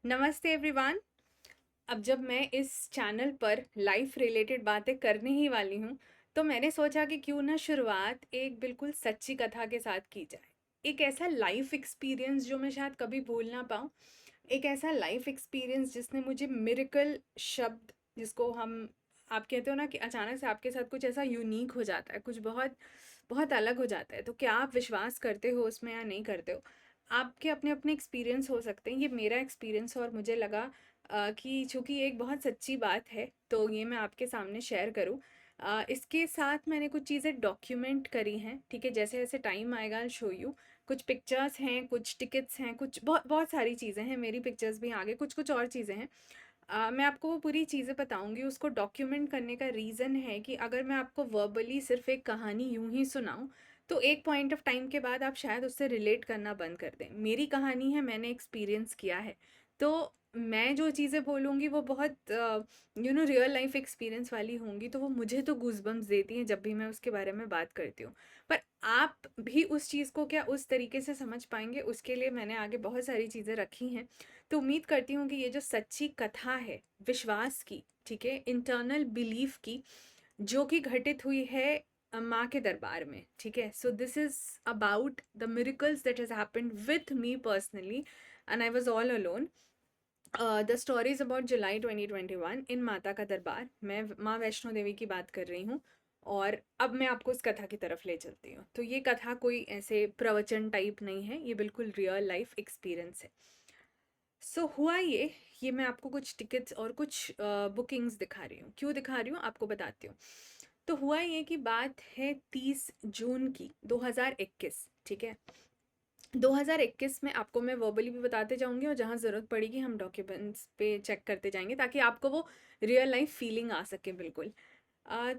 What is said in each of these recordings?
नमस्ते एवरीवन। अब जब मैं इस चैनल पर लाइफ रिलेटेड बातें करने ही वाली हूँ, तो मैंने सोचा कि क्यों ना शुरुआत एक बिल्कुल सच्ची कथा के साथ की जाए। एक ऐसा लाइफ एक्सपीरियंस जो मैं शायद कभी भूल ना पाऊँ। एक ऐसा लाइफ एक्सपीरियंस जिसने मुझे मिरेकल शब्द, जिसको हम आप कहते हो ना कि अचानक से आपके साथ कुछ ऐसा यूनिक हो जाता है, कुछ बहुत बहुत अलग हो जाता है। तो क्या आप विश्वास करते हो उसमें या नहीं करते हो, आपके अपने अपने एक्सपीरियंस हो सकते हैं। ये मेरा एक्सपीरियंस और मुझे लगा कि चूँकि ये एक बहुत सच्ची बात है, तो ये मैं आपके सामने शेयर करूँ। इसके साथ मैंने कुछ चीज़ें डॉक्यूमेंट करी हैं, ठीक है? जैसे-जैसे टाइम आएगा आई विल शो यू। कुछ पिक्चर्स हैं, कुछ टिकट्स हैं, कुछ बहुत बहुत सारी चीज़ें हैं, मेरी पिक्चर्स भी आगे कुछ-कुछ और चीज़ें हैं। मैं आपको वो पूरी चीज़ें बताऊँगी। उसको डॉक्यूमेंट करने का रीज़न है कि अगर मैं आपको वर्बली सिर्फ़ एक कहानी यूँ ही सुनाऊँ, तो एक पॉइंट ऑफ टाइम के बाद आप शायद उससे रिलेट करना बंद कर दें। मेरी कहानी है, मैंने एक्सपीरियंस किया है। तो मैं जो चीज़ें बोलूँगी वो बहुत रियल लाइफ़ एक्सपीरियंस वाली होंगी, तो वो मुझे तो गूज़बम्प्स देती हैं जब भी मैं उसके बारे में बात करती हूँ। पर आप भी उस चीज़ को क्या उस तरीके से समझ पाएँगे, उसके लिए मैंने आगे बहुत सारी चीज़ें रखी हैं। तो उम्मीद करती हूँ कि ये जो सच्ची कथा है, विश्वास की, ठीक है? इंटरनल बिलीफ की, जो कि घटित हुई है माँ के दरबार में, ठीक है? So this is about the miracles that has happened with me personally and I was all alone. The story is about July 2021 in माता का दरबार। मैं माँ वैष्णो देवी की बात कर रही हूँ और अब मैं आपको उस कथा की तरफ ले चलती हूँ। तो ये कथा कोई ऐसे प्रवचन टाइप नहीं है, ये बिल्कुल रियल लाइफ एक्सपीरियंस है। हुआ ये मैं आपको कुछ टिकट्स और कुछ बुकिंग्स दिखा रही हूँ। क्यों दिखा रही हूँ आपको बताती हूँ। तो हुआ ये कि बात है 30 जून की 2021, ठीक है? 2021 में आपको मैं वर्बली भी बताते जाऊंगी और जहाँ ज़रूरत पड़ेगी हम डॉक्यूमेंट्स पे चेक करते जाएंगे, ताकि आपको वो रियल लाइफ फीलिंग आ सके बिल्कुल।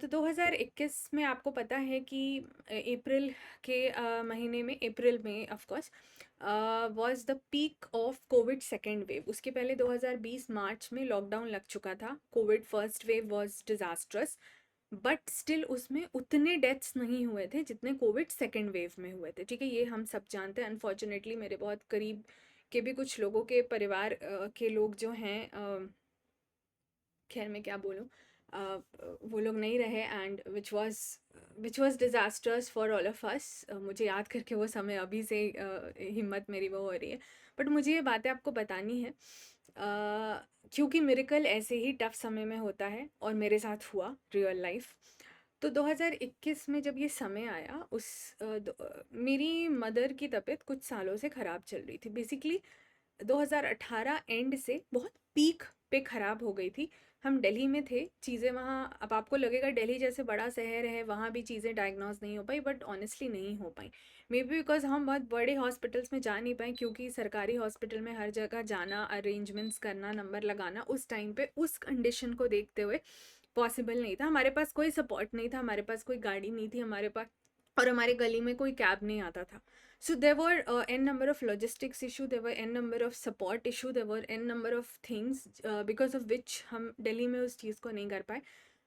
तो 2021 में आपको पता है कि अप्रैल के महीने में, अप्रैल में of course was the peak of Covid second wave. उसके पहले 2020 मार्च में लॉकडाउन लग चुका था। Covid first wave was disastrous, but still उसमें उतने डेथ्स नहीं हुए थे जितने कोविड सेकेंड वेव में हुए थे, ठीक है? ये हम सब जानते हैं। अनफॉर्चुनेटली मेरे बहुत करीब के भी कुछ लोगों के परिवार के लोग जो हैं, खैर मैं क्या बोलूँ, वो लोग नहीं रहे, and which was disasters for all of us. मुझे याद करके वो समय अभी से हिम्मत मेरी वो हो रही है। बट मुझे ये बातें आपको बतानी है क्योंकि मिरेकल ऐसे ही टफ समय में होता है और मेरे साथ हुआ रियल लाइफ। तो 2021 में जब ये समय आया, मेरी मदर की तबीयत कुछ सालों से ख़राब चल रही थी। बेसिकली 2018 एंड से बहुत पीक पे ख़राब हो गई थी। हम दिल्ली में थे, चीज़ें वहाँ, अब आपको लगेगा दिल्ली जैसे बड़ा शहर है वहाँ भी चीज़ें डायग्नोज नहीं हो पाई, बट ऑनेस्टली नहीं हो पाई। मे बी बिकॉज हम बहुत बड़े हॉस्पिटल्स में जा नहीं पाए, क्योंकि सरकारी हॉस्पिटल में हर जगह जाना, अरेंजमेंट्स करना, नंबर लगाना उस टाइम पे उस कंडीशन को देखते हुए पॉसिबल नहीं था। हमारे पास कोई सपोर्ट नहीं था, हमारे पास कोई गाड़ी नहीं थी हमारे पास, और हमारे गली में कोई कैब नहीं आता था। So there were n number of logistics issue, there were n number of support issue, there were n number of things because of which हम दिल्ली में उस चीज़ को नहीं कर पाए।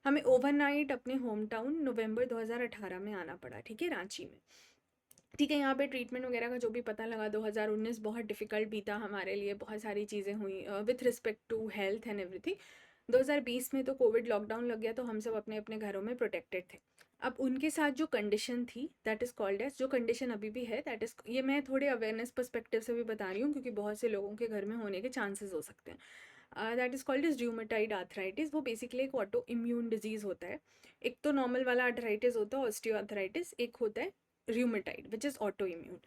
हमें ओवरनाइट अपने होम टाउन नवंबर 2018 में आना पड़ा, ठीक है, रांची में। ठीक है, यहाँ पे ट्रीटमेंट वगैरह का जो भी पता लगा, 2019 बहुत डिफ़िकल्ट बीता हमारे लिए, बहुत सारी चीज़ें हुई with respect to health and everything. 2020 में तो कोविड लॉकडाउन लग गया, तो हम सब अपने अपने घरों में प्रोटेक्टेड थे। अब उनके साथ जो कंडीशन थी, दैट इज़ कॉल्ड एज, जो कंडीशन अभी भी है, दैट इज़, ये मैं थोड़े अवेयरनेस पर्सपेक्टिव से भी बता रही हूँ क्योंकि बहुत से लोगों के घर में होने के चांसेस हो सकते हैं। That is called is rheumatoid arthritis. वो बेसिकली एक ऑटो इम्यून डिजीज़ होता है। एक तो नॉर्मल वाला आर्थराइटिस होता है, ऑस्टियो आर्थराइटिस, एक होता है rheumatoid which is auto immune.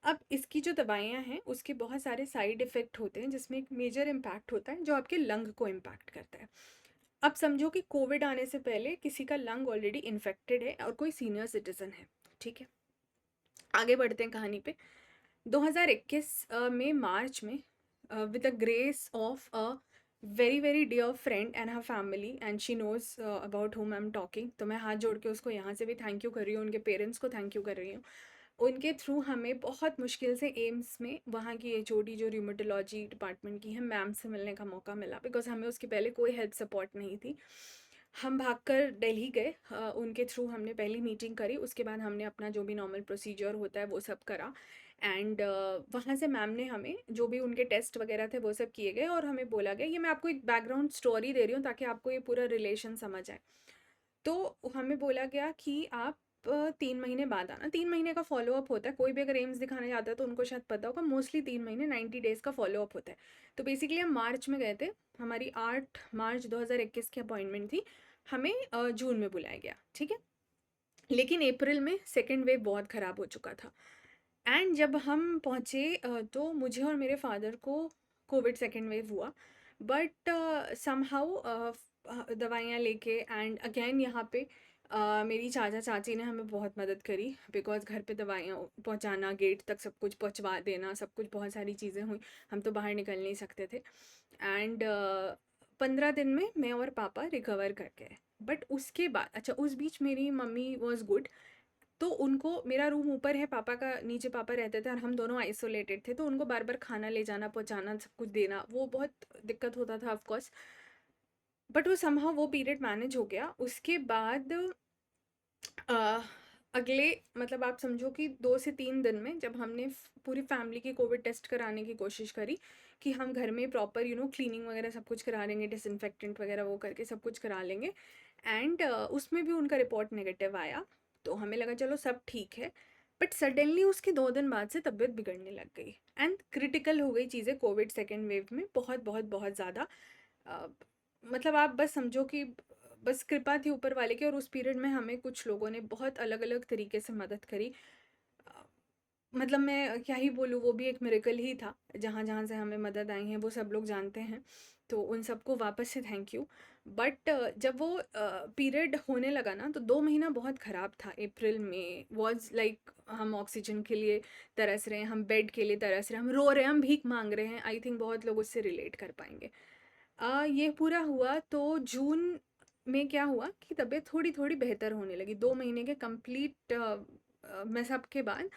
अब इसकी जो दवाइयाँ हैं उसके बहुत सारे साइड इफ़ेक्ट होते हैं, जिसमें एक मेजर इम्पैक्ट होता है जो आपके लंग को इम्पैक्ट करता है। अब समझो कि कोविड आने से पहले किसी का लंग ऑलरेडी इन्फेक्टेड है और कोई सीनियर सिटीजन है, ठीक है? आगे बढ़ते हैं कहानी पे। 2021 में मार्च में, with the grace of a very very dear friend and her family, and she knows about whom I am talking, तो मैं हाथ जोड़ के उसको यहाँ से भी थैंक यू कर रही हूँ, उनके पेरेंट्स को थैंक यू कर रही हूँ। उनके थ्रू हमें बहुत मुश्किल से एम्स में वहाँ की एचओडी जो र्यूमेटोलॉजी डिपार्टमेंट की है, मैम से मिलने का मौका मिला, बिकॉज हमें उसके पहले कोई हेल्प सपोर्ट नहीं थी। हम भागकर दिल्ली गए, उनके थ्रू हमने पहली मीटिंग करी, उसके बाद हमने अपना जो भी नॉर्मल प्रोसीजर होता है वो सब करा। एंड वहाँ से मैम ने हमें जो भी उनके टेस्ट वगैरह थे वो सब किए गए और हमें बोला गया, ये मैं आपको एक बैकग्राउंड स्टोरी दे रही हूँ ताकि आपको ये पूरा रिलेशन समझ आए। तो हमें बोला गया कि आप 3 महीने बाद आना। 3 महीने का फॉलोअप होता है, कोई भी अगर एम्स दिखाने जाता है तो उनको शायद पता होगा, मोस्टली 3 महीने 90 डेज़ का फॉलोअप होता है। तो बेसिकली हम मार्च में गए थे, हमारी 8 मार्च 2021 की अपॉइंटमेंट थी, हमें जून में बुलाया गया, ठीक है। लेकिन अप्रैल में सेकेंड वेव बहुत ख़राब हो चुका था एंड जब हम पहुँचे तो मुझे और मेरे फादर को कोविड सेकेंड वेव हुआ, बट समहाउ दवाइयाँ लेके एंड अगेन यहाँ पे मेरी चाचा चाची ने हमें बहुत मदद करी, बिकॉज घर पे दवाइयाँ पहुँचाना, गेट तक सब कुछ पहुँचवा देना, सब कुछ बहुत सारी चीज़ें हुई, हम तो बाहर निकल नहीं सकते थे। एंड 15 दिन में मैं और पापा रिकवर कर गए। बट उसके बाद अच्छा, उस बीच मेरी मम्मी वॉज गुड, तो उनको, मेरा रूम ऊपर है, पापा का नीचे, पापा रहते थे और हम दोनों आइसोलेटेड थे, तो उनको बार बार खाना ले जाना, पहुंचाना, सब कुछ देना, वो बहुत दिक्कत होता था ऑफ कोर्स। बट वो समहाउ वो पीरियड मैनेज हो गया। उसके बाद अ, अगले, मतलब आप समझो कि 2 से 3 दिन में जब हमने पूरी फैमिली की कोविड टेस्ट कराने की कोशिश करी कि हम घर में प्रॉपर क्लीनिंग वगैरह सब कुछ करा लेंगे, डिसइंफेक्टेंट वगैरह वो करके सब कुछ करा लेंगे, एंड उसमें भी उनका रिपोर्ट नेगेटिव आया, तो हमें लगा चलो सब ठीक है। बट सडनली उसके 2 दिन बाद से तबीयत बिगड़ने लग गई एंड क्रिटिकल हो गई चीज़ें कोविड सेकेंड वेव में, बहुत बहुत बहुत ज़्यादा। अ, मतलब आप बस समझो कि बस कृपा थी ऊपर वाले की, और उस पीरियड में हमें कुछ लोगों ने बहुत अलग अलग तरीके से मदद करी। अ, मतलब मैं क्या ही बोलूँ, वो भी एक मिरेकल ही था। जहाँ जहाँ से हमें मदद आई है वो सब लोग जानते हैं, तो उन सबको वापस से थैंक यू। बट जब वो पीरियड होने लगा ना, तो 2 महीना बहुत ख़राब था। अप्रैल में वॉज लाइक हम ऑक्सीजन के लिए तरस रहे हैं, हम बेड के लिए तरस रहे हैं, हम रो रहे हैं, हम भीख मांग रहे हैं। आई थिंक बहुत लोग उससे रिलेट कर पाएंगे। ये पूरा हुआ तो जून में क्या हुआ कि तबीयत थोड़ी थोड़ी बेहतर होने लगी। 2 महीने के कंप्लीट मेसअप के बाद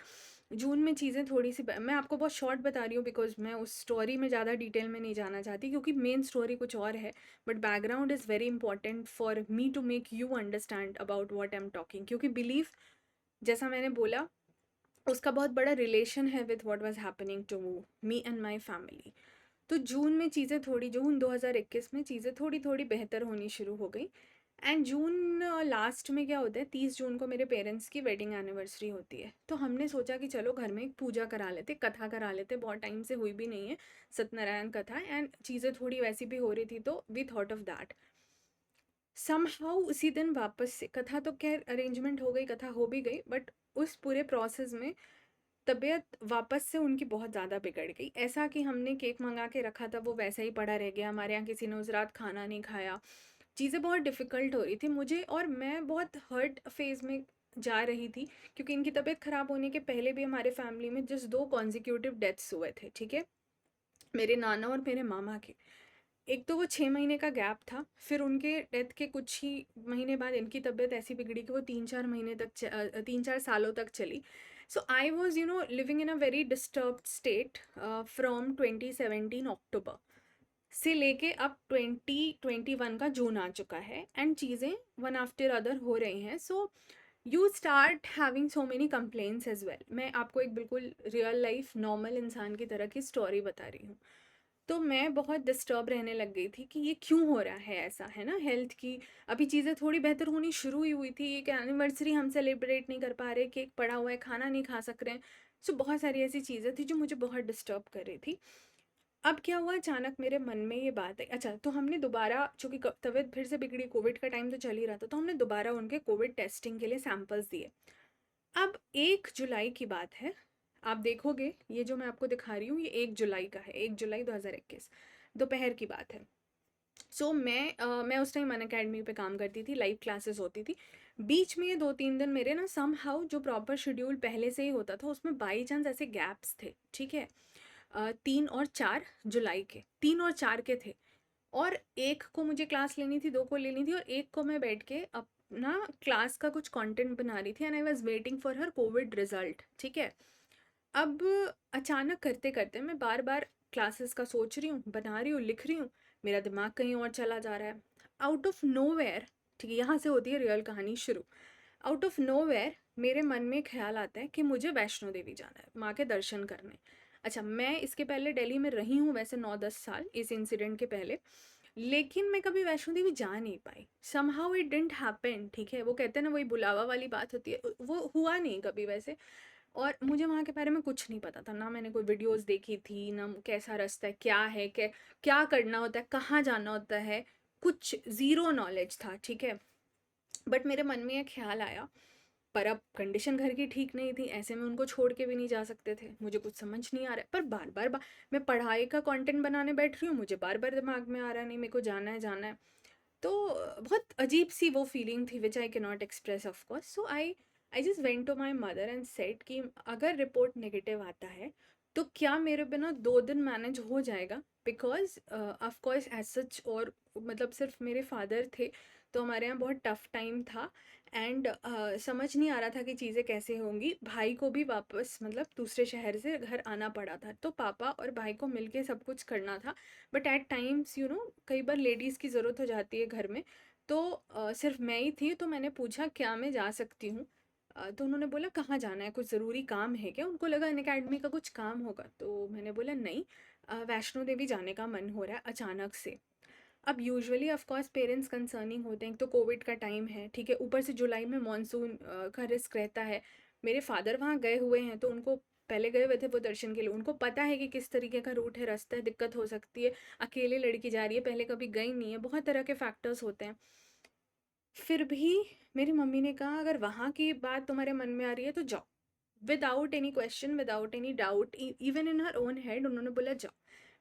जून में चीज़ें थोड़ी सी मैं आपको बहुत शॉर्ट बता रही हूँ, बिकॉज मैं उस स्टोरी में ज़्यादा डिटेल में नहीं जाना चाहती, क्योंकि मेन स्टोरी कुछ और है, but background is very important for me to make you understand about what I am talking. क्योंकि बिलीव, जैसा मैंने बोला, उसका बहुत बड़ा रिलेशन है with what was happening to me and my family. तो जून में चीज़ें थोड़ी, जून 2021 में चीज़ें थोड़ी थोड़ी बेहतर होनी शुरू हो गई। एंड जून लास्ट में क्या होता है, 30 जून को मेरे पेरेंट्स की वेडिंग एनिवर्सरी होती है, तो हमने सोचा कि चलो घर में एक पूजा करा लेते, कथा करा लेते, बहुत टाइम से हुई भी नहीं है सत्यनारायण कथा, एंड चीज़ें थोड़ी वैसी भी हो रही थी, तो we thought of that. Somehow उसी दिन वापस से कथा, तो खैर अरेंजमेंट हो गई, कथा हो भी गई, बट उस पूरे प्रोसेस में तबीयत वापस से उनकी बहुत ज़्यादा बिगड़ गई। ऐसा कि हमने केक मंगा के रखा था, वो वैसा ही पड़ा रह गया, हमारे यहाँ किसी ने उस रात खाना नहीं खाया, चीज़ें बहुत डिफ़िकल्ट हो रही थी मुझे, और मैं बहुत हर्ट फेज़ में जा रही थी, क्योंकि इनकी तबीयत ख़राब होने के पहले भी हमारे फैमिली में जस्ट 2 कॉन्जिक्यूटिव डेथ्स हुए थे, ठीक है, मेरे नाना और मेरे मामा के। एक तो वो 6 महीने का गैप था, फिर उनके डेथ के कुछ ही महीने बाद इनकी तबीयत ऐसी बिगड़ी कि वो 3-4 महीने तक 3-4 सालों तक चली। So I was living in a very disturb state from 2017 October से लेके अब 2021 का जून आ चुका है, एंड चीज़ें वन आफ्टर अदर हो रही हैं। So you start having so many complaints as well. मैं आपको एक बिल्कुल रियल लाइफ नॉर्मल इंसान की तरह की स्टोरी बता रही हूँ। तो मैं बहुत डिस्टर्ब रहने लग गई थी कि ये क्यों हो रहा है ऐसा, है ना, हेल्थ की अभी चीज़ें थोड़ी बेहतर होनी शुरू ही हुई थी, एक एनिवर्सरी हम सेलिब्रेट नहीं कर पा रहे, केक पड़ा हुआ है, खाना नहीं खा सक रहे हैं। सो बहुत सारी ऐसी चीज़ें थी जो मुझे बहुत डिस्टर्ब कर रही थी। अब क्या हुआ, अचानक मेरे मन में ये बात है, अच्छा, तो हमने दोबारा, चूँकि तबीयत फिर से बिगड़ी, कोविड का टाइम तो चल ही रहा था, तो हमने दोबारा उनके कोविड टेस्टिंग के लिए सैंपल्स दिए। अब 1 जुलाई की बात है, आप देखोगे ये जो मैं आपको दिखा रही हूँ, ये 1 जुलाई का है, 1 जुलाई 2021 दोपहर की बात है। सो मैं उस टाइम अन अकेडमी पे काम करती थी, लाइव क्लासेस होती थी। बीच में ये 2-3 दिन मेरे ना सम हाउ जो प्रॉपर शेड्यूल पहले से ही होता था उसमें बाई चांस ऐसे गैप्स थे, ठीक है। 3 और 4 जुलाई के, 3 और 4 के थे, और एक को मुझे क्लास लेनी थी, दो को लेनी थी, और एक को मैं बैठ के अपना क्लास का कुछ कंटेंट बना रही थी, and I was waiting for her Covid result, ठीक है। अब अचानक करते करते मैं बार बार क्लासेस का सोच रही हूँ, बना रही हूँ, लिख रही हूँ, मेरा दिमाग कहीं और चला जा रहा है। आउट ऑफ नो वेयर, ठीक है, यहाँ से होती है रियल कहानी शुरू। आउट ऑफ नो वेयर मेरे मन में ख्याल आता है कि मुझे वैष्णो देवी जाना है, माँ के दर्शन करने। अच्छा, मैं इसके पहले दिल्ली में रही हूँ वैसे 9-10 साल, इस इंसिडेंट के पहले, लेकिन मैं कभी वैष्णो देवी जा नहीं पाई। समहाउ इट डिडंट हैपन, ठीक है? वो कहते हैं ना, वही बुलावा वाली बात होती है, वो हुआ नहीं कभी वैसे। और मुझे वहाँ के बारे में कुछ नहीं पता था, ना मैंने कोई वीडियोज़ देखी थी, ना कैसा रास्ता है, क्या है, क्या करना होता है, कहाँ जाना होता है, कुछ ज़ीरो नॉलेज था, ठीक है? बट मेरे मन में ये ख्याल आया, पर अब कंडीशन घर की ठीक नहीं थी, ऐसे में उनको छोड़ के भी नहीं जा सकते थे। मुझे कुछ समझ नहीं आ रहा है, पर बार-बार मैं पढ़ाई का कंटेंट बनाने बैठ रही हूँ, मुझे बार-बार दिमाग में आ रहा है, नहीं मेरे को जाना है, जाना है। तो बहुत अजीब-सी वो फीलिंग थी which I can not express of course. So I just went to my mother and said कि अगर रिपोर्ट नेगेटिव आता है, तो क्या मेरे बिना 2 दिन मैनेज हो जाएगा? Because of course as such, और मतलब सिर्फ मेरे फादर थे, तो हमारे यहाँ बहुत टफ टाइम था। एंड समझ नहीं आ रहा था कि चीज़ें कैसे होंगी। भाई को भी वापस मतलब दूसरे शहर से घर आना पड़ा था, तो पापा और भाई को मिलके सब कुछ करना था। बट एट टाइम्स कई बार लेडीज़ की ज़रूरत हो जाती है घर में। तो सिर्फ मैं ही थी, तो मैंने पूछा क्या मैं जा सकती हूँ? तो उन्होंने बोला कहाँ जाना है, कुछ ज़रूरी काम है क्या? उनको लगा अनअकैडमी का कुछ काम होगा, तो मैंने बोला नहीं, वैष्णो देवी जाने का मन हो रहा है अचानक से। अब usually of course parents concerning होते हैं, एक तो कोविड का टाइम है, ठीक है, ऊपर से जुलाई में मॉनसून का रिस्क रहता है। मेरे फादर वहाँ गए हुए हैं, तो उनको पहले गए हुए थे वो दर्शन के लिए, उनको पता है कि किस तरीके का रूट है, रास्ता है, दिक्कत हो सकती है, अकेले लड़की जा रही है, पहले कभी गई नहीं है, बहुत तरह के फैक्टर्स होते हैं। फिर भी मेरी मम्मी ने कहा अगर वहाँ की बात तुम्हारे मन में आ रही है तो जाओ, without any question, without any doubt, even in her own head उन्होंने बोला जाओ।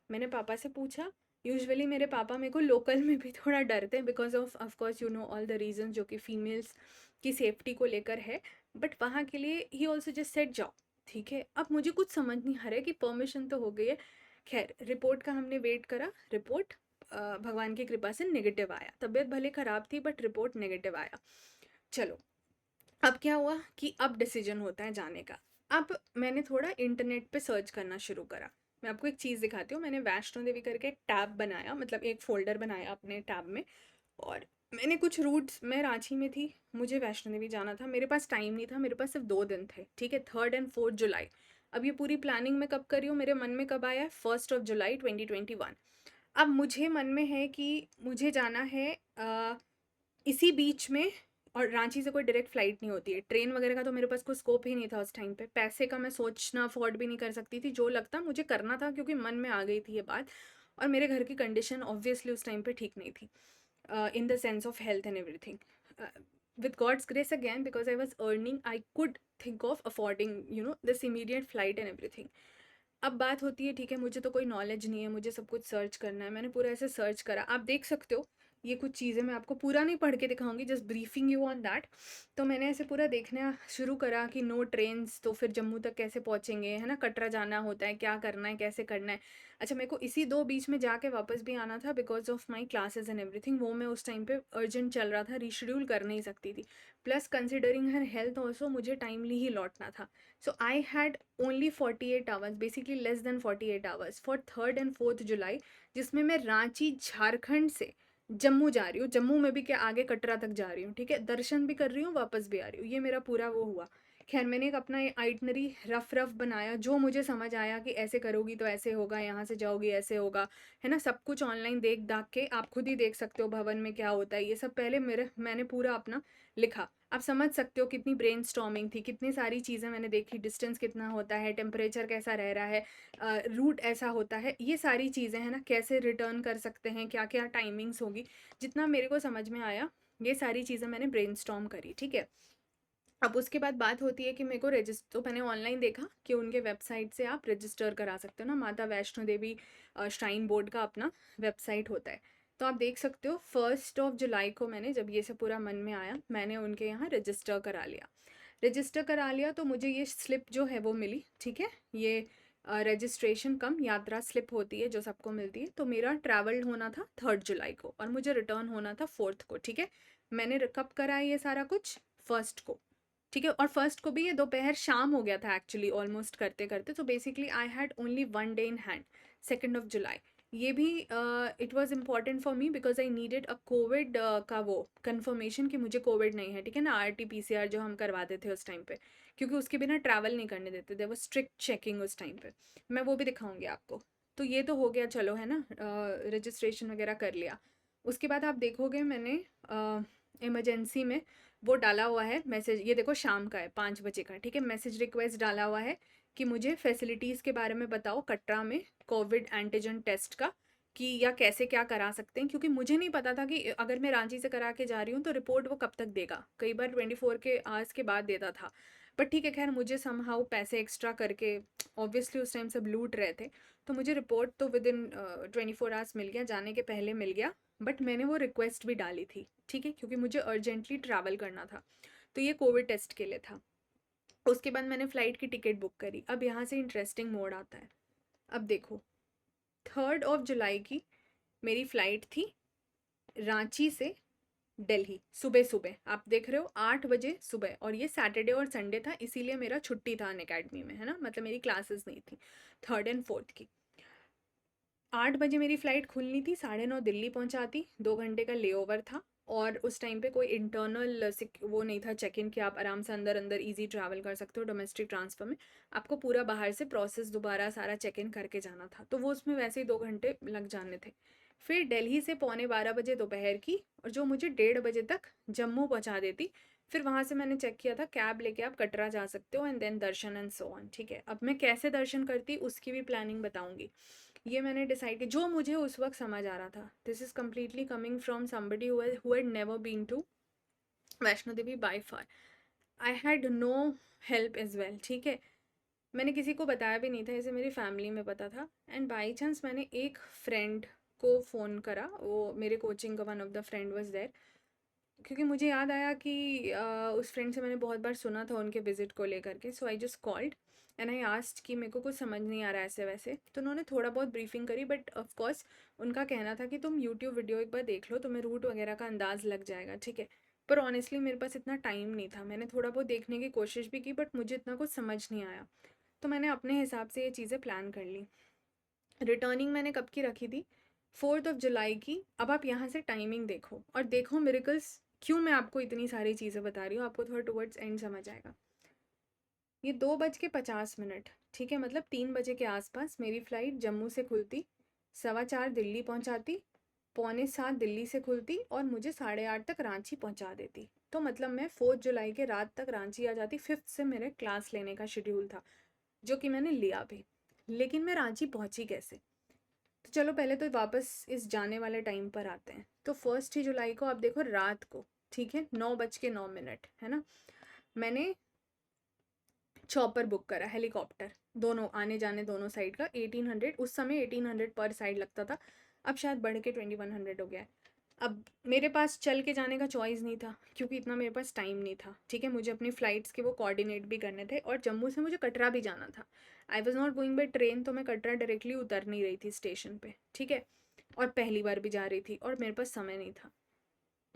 मैंने पापा से पूछा। यूजुअली मेरे पापा मेरे को लोकल में भी थोड़ा डरते हैं, because of course all the reason जो कि फीमेल्स की सेफ्टी को लेकर है। बट वहाँ के लिए ही ऑल्सो जस्ट सेट जाओ, ठीक है। अब मुझे कुछ समझ नहीं आ रहा है कि परमिशन तो हो गई है। खैर, रिपोर्ट का हमने वेट करा, रिपोर्ट भगवान की कृपा से नेगेटिव आया। तबीयत भले ख़राब थी बट रिपोर्ट नेगेटिव आया। चलो, अब क्या हुआ कि अब डिसीजन होता है जाने का। अब मैंने थोड़ा इंटरनेट पे सर्च करना शुरू करा। मैं आपको एक चीज़ दिखाती हूँ, मैंने वैष्णो देवी करके एक टैब बनाया, मतलब एक फ़ोल्डर बनाया अपने टैब में। और मैंने कुछ रूट्स, मैं रांची में थी, मुझे वैष्णो देवी जाना था, मेरे पास टाइम नहीं था, मेरे पास सिर्फ 2 दिन थे, ठीक है, 3 एंड 4 जुलाई। अब ये पूरी प्लानिंग मैं कब कर रही हूँ, मेरे मन में कब आया है, 1 जुलाई 2021। अब मुझे मन में है कि मुझे जाना है इसी बीच में। और रांची से कोई डायरेक्ट फ़्लाइट नहीं होती है, ट्रेन वगैरह का तो मेरे पास कोई स्कोप ही नहीं था उस टाइम पे, पैसे का मैं सोचना अफोर्ड भी नहीं कर सकती थी, जो लगता मुझे करना था क्योंकि मन में आ गई थी ये बात। और मेरे घर की कंडीशन ऑब्वियसली उस टाइम पे ठीक नहीं थी, in the sense of health and everything. With God's grace again, because I was earning, I could think of affording, this immediate flight and everything. अब बात होती है, ठीक है, मुझे तो कोई नॉलेज नहीं है, मुझे सब कुछ सर्च करना है, मैंने पूरा ऐसे सर्च करा, आप देख सकते हो। ये कुछ चीज़ें मैं आपको पूरा नहीं पढ़ के दिखाऊंगी, just briefing you on that. तो मैंने ऐसे पूरा देखना शुरू करा कि नो ट्रेन्स, तो फिर जम्मू तक कैसे पहुँचेंगे, है ना, कटरा जाना होता है, क्या करना है, कैसे करना है। अच्छा, मेरे को इसी 2 बीच में जाके वापस भी आना था because of my classes and everything, वो मैं उस टाइम पे अर्जेंट चल रहा था, रीशेड्यूल कर नहीं सकती थी। प्लस कंसिडरिंग हर हेल्थ ऑल्सो मुझे टाइमली ही लौटना था। So I had only 48 hours, basically less than 48 hours for 3 and 4 July, जिसमें मैं रांची झारखंड से जम्मू जा रही हूँ, जम्मू में भी क्या आगे कटरा तक जा रही हूँ, ठीक है, दर्शन भी कर रही हूँ, वापस भी आ रही हूँ, ये मेरा पूरा वो हुआ। खैर, मैंने एक अपना आइटनरी रफ रफ बनाया, जो मुझे समझ आया कि ऐसे करोगी तो ऐसे होगा, यहाँ से जाओगी ऐसे होगा, है ना, सब कुछ ऑनलाइन देख दाख के आप खुद ही देख सकते हो भवन में क्या होता है, ये सब पहले मैंने पूरा अपना लिखा। आप समझ सकते हो कितनी ब्रेनस्टॉर्मिंग थी, कितनी सारी चीज़ें मैंने देखी, डिस्टेंस कितना होता है, टेम्परेचर कैसा रह रहा है, रूट ऐसा होता है, ये सारी चीज़ें हैं ना, कैसे रिटर्न कर सकते हैं, क्या क्या टाइमिंग्स होगी, जितना मेरे को समझ में आया, ये सारी चीज़ें मैंने ब्रेनस्टॉर्म करी, ठीक है। अब उसके बाद बात होती है कि मेरे को रजिस्टर, तो मैंने ऑनलाइन देखा कि उनके वेबसाइट से आप रजिस्टर करा सकते हो ना, माता वैष्णो देवी श्राइन बोर्ड का अपना वेबसाइट होता है। तो आप देख सकते हो 1 जुलाई को मैंने, जब ये सब पूरा मन में आया, मैंने उनके यहाँ रजिस्टर करा लिया। रजिस्टर करा लिया तो मुझे ये स्लिप जो है वो मिली, ठीक है, ये रजिस्ट्रेशन कम यात्रा स्लिप होती है जो सबको मिलती है। तो मेरा ट्रैवल होना था 3 जुलाई को और मुझे रिटर्न होना था 4 को, ठीक है। मैंने कब करा ये सारा कुछ, 1 को, ठीक है। और 1 को भी ये दोपहर शाम हो गया था एक्चुअली, ऑलमोस्ट करते करते। तो basically I had only 1 day in hand, 2 जुलाई। ये भी it was important for me because I needed a Covid का वो कंफर्मेशन कि मुझे कोविड नहीं है, ठीक है ना, RT-PCR जो हम करवाते थे उस टाइम पे, क्योंकि उसके बिना ट्रैवल नहीं करने देते थे, वो स्ट्रिक्ट चेकिंग उस टाइम पे। मैं वो भी दिखाऊंगी आपको। तो ये तो हो गया, चलो है ना, रजिस्ट्रेशन वगैरह कर लिया। उसके बाद आप देखोगे मैंने इमरजेंसी में वो डाला हुआ है मैसेज, ये देखो शाम का है 5 बजे का, ठीक है, मैसेज रिक्वेस्ट डाला हुआ है कि मुझे फैसिलिटीज़ के बारे में बताओ कटरा में कोविड एंटीजन टेस्ट का, कि या कैसे क्या करा सकते हैं, क्योंकि मुझे नहीं पता था कि अगर मैं रांची से करा के जा रही हूँ तो रिपोर्ट वो कब तक देगा। कई बार 24 के आवर्स के बाद देता था, बट ठीक है, खैर मुझे समहाउ पैसे एक्स्ट्रा करके, ऑब्वियसली उस टाइम सब लूट रहे थे, तो मुझे रिपोर्ट तो विद इन 24 आवर्स मिल गया, जाने के पहले मिल गया। बट मैंने वो रिक्वेस्ट भी डाली थी, ठीक है, क्योंकि मुझे अर्जेंटली ट्रैवल करना था, तो ये कोविड टेस्ट के लिए था। उसके बाद मैंने फ़्लाइट की टिकट बुक करी। अब यहाँ से इंटरेस्टिंग मोड आता है। अब देखो, 3 जुलाई की मेरी फ़्लाइट थी रांची से दिल्ली, सुबह सुबह, आप देख रहे हो 8 बजे सुबह, और ये सैटरडे और संडे था, इसीलिए मेरा छुट्टी था अन अकेडमी में, है ना, मतलब मेरी क्लासेस नहीं थी 3rd और 4th की। 8 बजे मेरी फ़्लाइट खुलनी थी, 9:30 दिल्ली पहुंचाती, 2 घंटे का लेओवर था। और उस टाइम पे कोई इंटरनल वो नहीं था चेक इन कि आप आराम से अंदर अंदर इजी ट्रैवल कर सकते हो डोमेस्टिक ट्रांसफ़र में। आपको पूरा बाहर से प्रोसेस दोबारा सारा चेक इन करके जाना था, तो वो उसमें वैसे ही 2 घंटे लग जाने थे। फिर दिल्ली से 12:45 दोपहर की, और जो मुझे 1:30 बजे तक जम्मू पहुंचा देती। फिर वहाँ से मैंने चेक किया था, कैब लेके आप कटरा जा सकते हो, and then darshan and so on, ठीक है। अब मैं कैसे दर्शन करती उसकी भी प्लानिंग बताऊंगी। ये मैंने डिसाइड किया जो मुझे उस वक्त समझ आ रहा था। This is completely coming from somebody who had never been to Vaishno Devi by far. I had no help as well, ठीक है। मैंने किसी को बताया भी नहीं था, इसे मेरी फैमिली में पता था। एंड बाई चांस मैंने एक फ्रेंड को फ़ोन करा, वो मेरे कोचिंग का one of the friend was there, क्योंकि मुझे याद आया कि उस फ्रेंड से मैंने बहुत बार सुना था उनके विज़िट को लेकर के। So I just called and I asked कि मेरे को कुछ समझ नहीं आ रहा है ऐसे वैसे। तो उन्होंने थोड़ा बहुत ब्रीफिंग करी, बट ऑफ कोर्स उनका कहना था कि तुम यूट्यूब वीडियो एक बार देख लो, तुम्हें रूट वगैरह का अंदाज़ लग जाएगा, ठीक है। पर ऑनेस्टली मेरे पास इतना टाइम नहीं था। मैंने थोड़ा बहुत देखने की कोशिश भी की, बट मुझे इतना कुछ समझ नहीं आया। तो मैंने अपने हिसाब से ये चीज़ें प्लान कर ली। रिटर्निंग मैंने कब की रखी थी, 4 जुलाई की। अब आप यहाँ से टाइमिंग देखो, और देखो मिरेकल्स, क्यों मैं आपको इतनी सारी चीज़ें बता रही हूँ, आपको थोड़ा टुवर्ड्स एंड समझ आएगा। ये 2:50, ठीक है, मतलब 3 बजे के आसपास मेरी फ़्लाइट जम्मू से खुलती, 4:15 दिल्ली पहुँचाती, 6:45 दिल्ली से खुलती, और मुझे 8:30 तक रांची पहुँचा देती। तो मतलब मैं 4 जुलाई के रात तक रांची आ जाती। 5th से मेरे क्लास लेने का शेड्यूल था, जो कि मैंने लिया भी। लेकिन मैं रांची पहुँची कैसे? तो चलो पहले तो वापस इस जाने वाले टाइम पर आते हैं। तो 1 जुलाई को आप देखो रात को, ठीक है, 9:09 है ना, मैंने चॉपर बुक करा, हेलीकॉप्टर, दोनों आने जाने दोनों साइड का 1800, उस समय 1800 पर साइड लगता था, अब शायद बढ़ के 2100 हो गया है। अब मेरे पास चल के जाने का चॉइस नहीं था, क्योंकि इतना मेरे पास टाइम नहीं था, ठीक है। मुझे अपनी फ़्लाइट्स के वो कोऑर्डिनेट भी करने थे, और जम्मू से मुझे कटरा भी जाना था। I was not going by train, तो मैं कटरा डायरेक्टली उतर नहीं रही थी स्टेशन पे, ठीक है, और पहली बार भी जा रही थी, और मेरे पास समय नहीं था।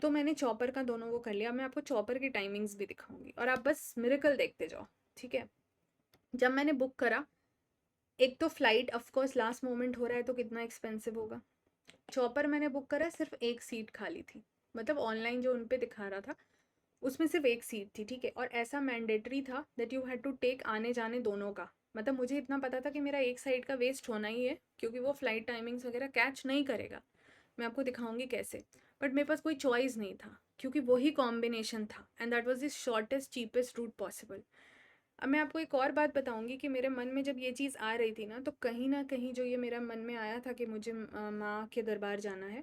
तो मैंने चॉपर का दोनों वो कर लिया। मैं आपको चॉपर की टाइमिंग्स भी दिखाऊंगी, और आप बस मिरेकल देखते जाओ, ठीक है। जब मैंने बुक करा, एक तो flight of course last moment हो रहा है, तो कितना एक्सपेंसिव होगा। चॉपर मैंने बुक करा, सिर्फ एक सीट खाली थी, मतलब ऑनलाइन जो उन पे दिखा रहा था उसमें सिर्फ एक सीट थी, ठीक है। और ऐसा मैंडेटरी था that you had to take आने जाने दोनों का। मतलब मुझे इतना पता था कि मेरा एक साइड का वेस्ट होना ही है, क्योंकि वो फ़्लाइट टाइमिंग्स वगैरह कैच नहीं करेगा। मैं आपको दिखाऊंगी कैसे। बट मेरे पास कोई चॉइस नहीं था, क्योंकि वही कॉम्बिनेशन था, and that was the shortest cheapest route possible. अब मैं आपको एक और बात बताऊंगी कि मेरे मन में जब ये चीज़ आ रही थी ना, तो कहीं ना कहीं जो ये मेरा मन में आया था कि मुझे माँ के दरबार जाना है,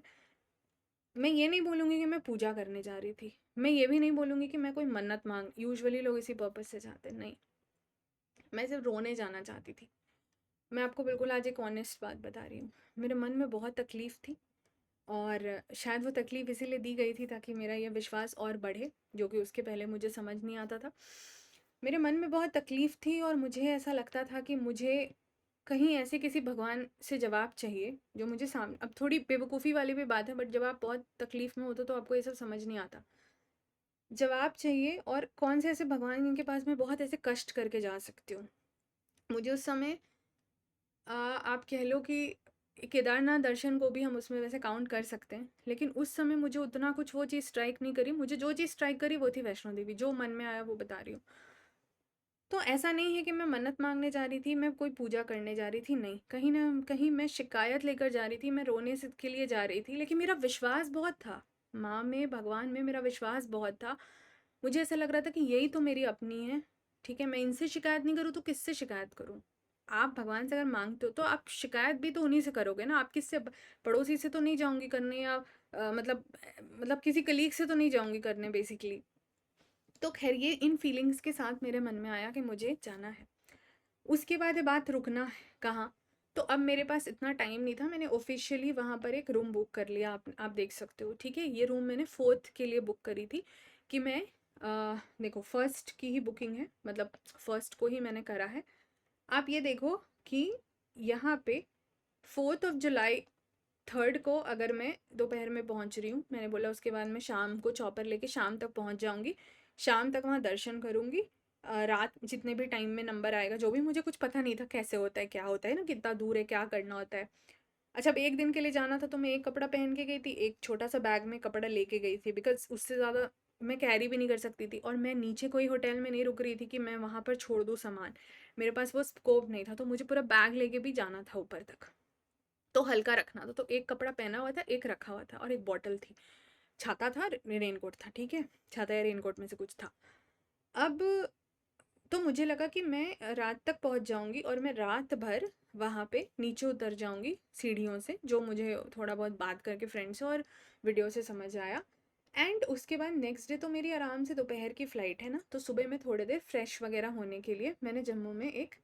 मैं ये नहीं बोलूँगी कि मैं पूजा करने जा रही थी, मैं ये भी नहीं बोलूँगी कि मैं कोई मन्नत मांग, यूजुअली लोग इसी पर्पज़ से जाते हैं, नहीं, मैं सिर्फ रोने जाना चाहती थी। मैं आपको बिल्कुल आज एक ऑनेस्ट बात बता रही हूँ। मेरे मन में बहुत तकलीफ़ थी, और शायद वो तकलीफ़ इसीलिए दी गई थी ताकि मेरा ये विश्वास और बढ़े, जो कि उसके पहले मुझे समझ नहीं आता था। मेरे मन में बहुत तकलीफ़ थी, और मुझे ऐसा लगता था कि मुझे कहीं ऐसे किसी भगवान से जवाब चाहिए जो मुझे सामने, अब थोड़ी बेवकूफ़ी वाली भी बात है, बट जब आप बहुत तकलीफ़ में होते हो तो आपको ये सब समझ नहीं आता। जवाब चाहिए, और कौन से ऐसे भगवान जिनके पास मैं बहुत ऐसे कष्ट करके जा सकती हूँ। मुझे उस समय आप कह लो कि केदारनाथ दर्शन को भी हम उसमें वैसे काउंट कर सकते हैं, लेकिन उस समय मुझे उतना कुछ वो चीज़ स्ट्राइक नहीं करी। मुझे जो चीज़ स्ट्राइक करी वो थी वैष्णो देवी, जो मन में आया वो बता रही हूँ। तो ऐसा नहीं है कि मैं मन्नत मांगने जा रही थी, मैं कोई पूजा करने जा रही थी, नहीं। कहीं ना कहीं मैं शिकायत लेकर जा रही थी, मैं रोने से के लिए जा रही थी, लेकिन मेरा विश्वास बहुत था माँ में, भगवान में मेरा विश्वास बहुत था। मुझे ऐसा लग रहा था कि यही तो मेरी अपनी है, ठीक है, मैं इनसे शिकायत नहीं करूँ तो किससे शिकायत करूँ। आप भगवान से अगर मांगते हो तो आप शिकायत भी तो उन्हीं से करोगे ना। आप किससे, पड़ोसी से तो नहीं जाऊंगी करने, या मतलब किसी कलीग से तो नहीं जाऊंगी करने बेसिकली। तो खैर ये इन फीलिंग्स के साथ मेरे मन में आया कि मुझे जाना है। उसके बाद ये बात रुकना है कहाँ, तो अब मेरे पास इतना टाइम नहीं था, मैंने ऑफिशियली वहाँ पर एक रूम बुक कर लिया। आप देख सकते हो, ठीक है। ये रूम मैंने 4th के लिए बुक करी थी कि मैं देखो फर्स्ट की ही बुकिंग है, मतलब फर्स्ट को ही मैंने करा है। आप ये देखो कि यहाँ पे 4th of July 3rd को अगर मैं दोपहर में पहुँच रही हूँ, मैंने बोला उसके बाद मैं शाम को चॉपर लेके शाम तक पहुँच जाऊँगी, शाम तक वहाँ दर्शन करूँगी। रात जितने भी टाइम में नंबर आएगा, जो भी, मुझे कुछ पता नहीं था कैसे होता है, क्या होता है ना, कितना दूर है, क्या करना होता है। अच्छा, अब एक दिन के लिए जाना था तो मैं एक कपड़ा पहन के गई थी, एक छोटा सा बैग में कपड़ा लेके गई थी, बिकॉज उससे ज़्यादा मैं कैरी भी नहीं कर सकती थी। और मैं नीचे कोई होटल में नहीं रुक रही थी कि मैं वहाँ पर छोड़ दूँ सामान, मेरे पास वो स्कोप नहीं था, तो मुझे पूरा बैग लेके भी जाना था ऊपर तक, तो हल्का रखना था। तो एक कपड़ा पहना हुआ था, एक रखा हुआ था, और एक बॉटल थी, छाता था, रेनकोट था, ठीक है, छाता या रेनकोट में से कुछ था। अब तो मुझे लगा कि मैं रात तक पहुंच जाऊंगी और मैं रात भर वहाँ पे नीचे उतर जाऊंगी सीढ़ियों से, जो मुझे थोड़ा बहुत बात करके फ्रेंड से और वीडियो से समझ आया। एंड उसके बाद नेक्स्ट डे तो मेरी आराम से दोपहर की फ़्लाइट है ना, तो सुबह में थोड़ी देर फ्रेश वगैरह होने के लिए मैंने जम्मू में एक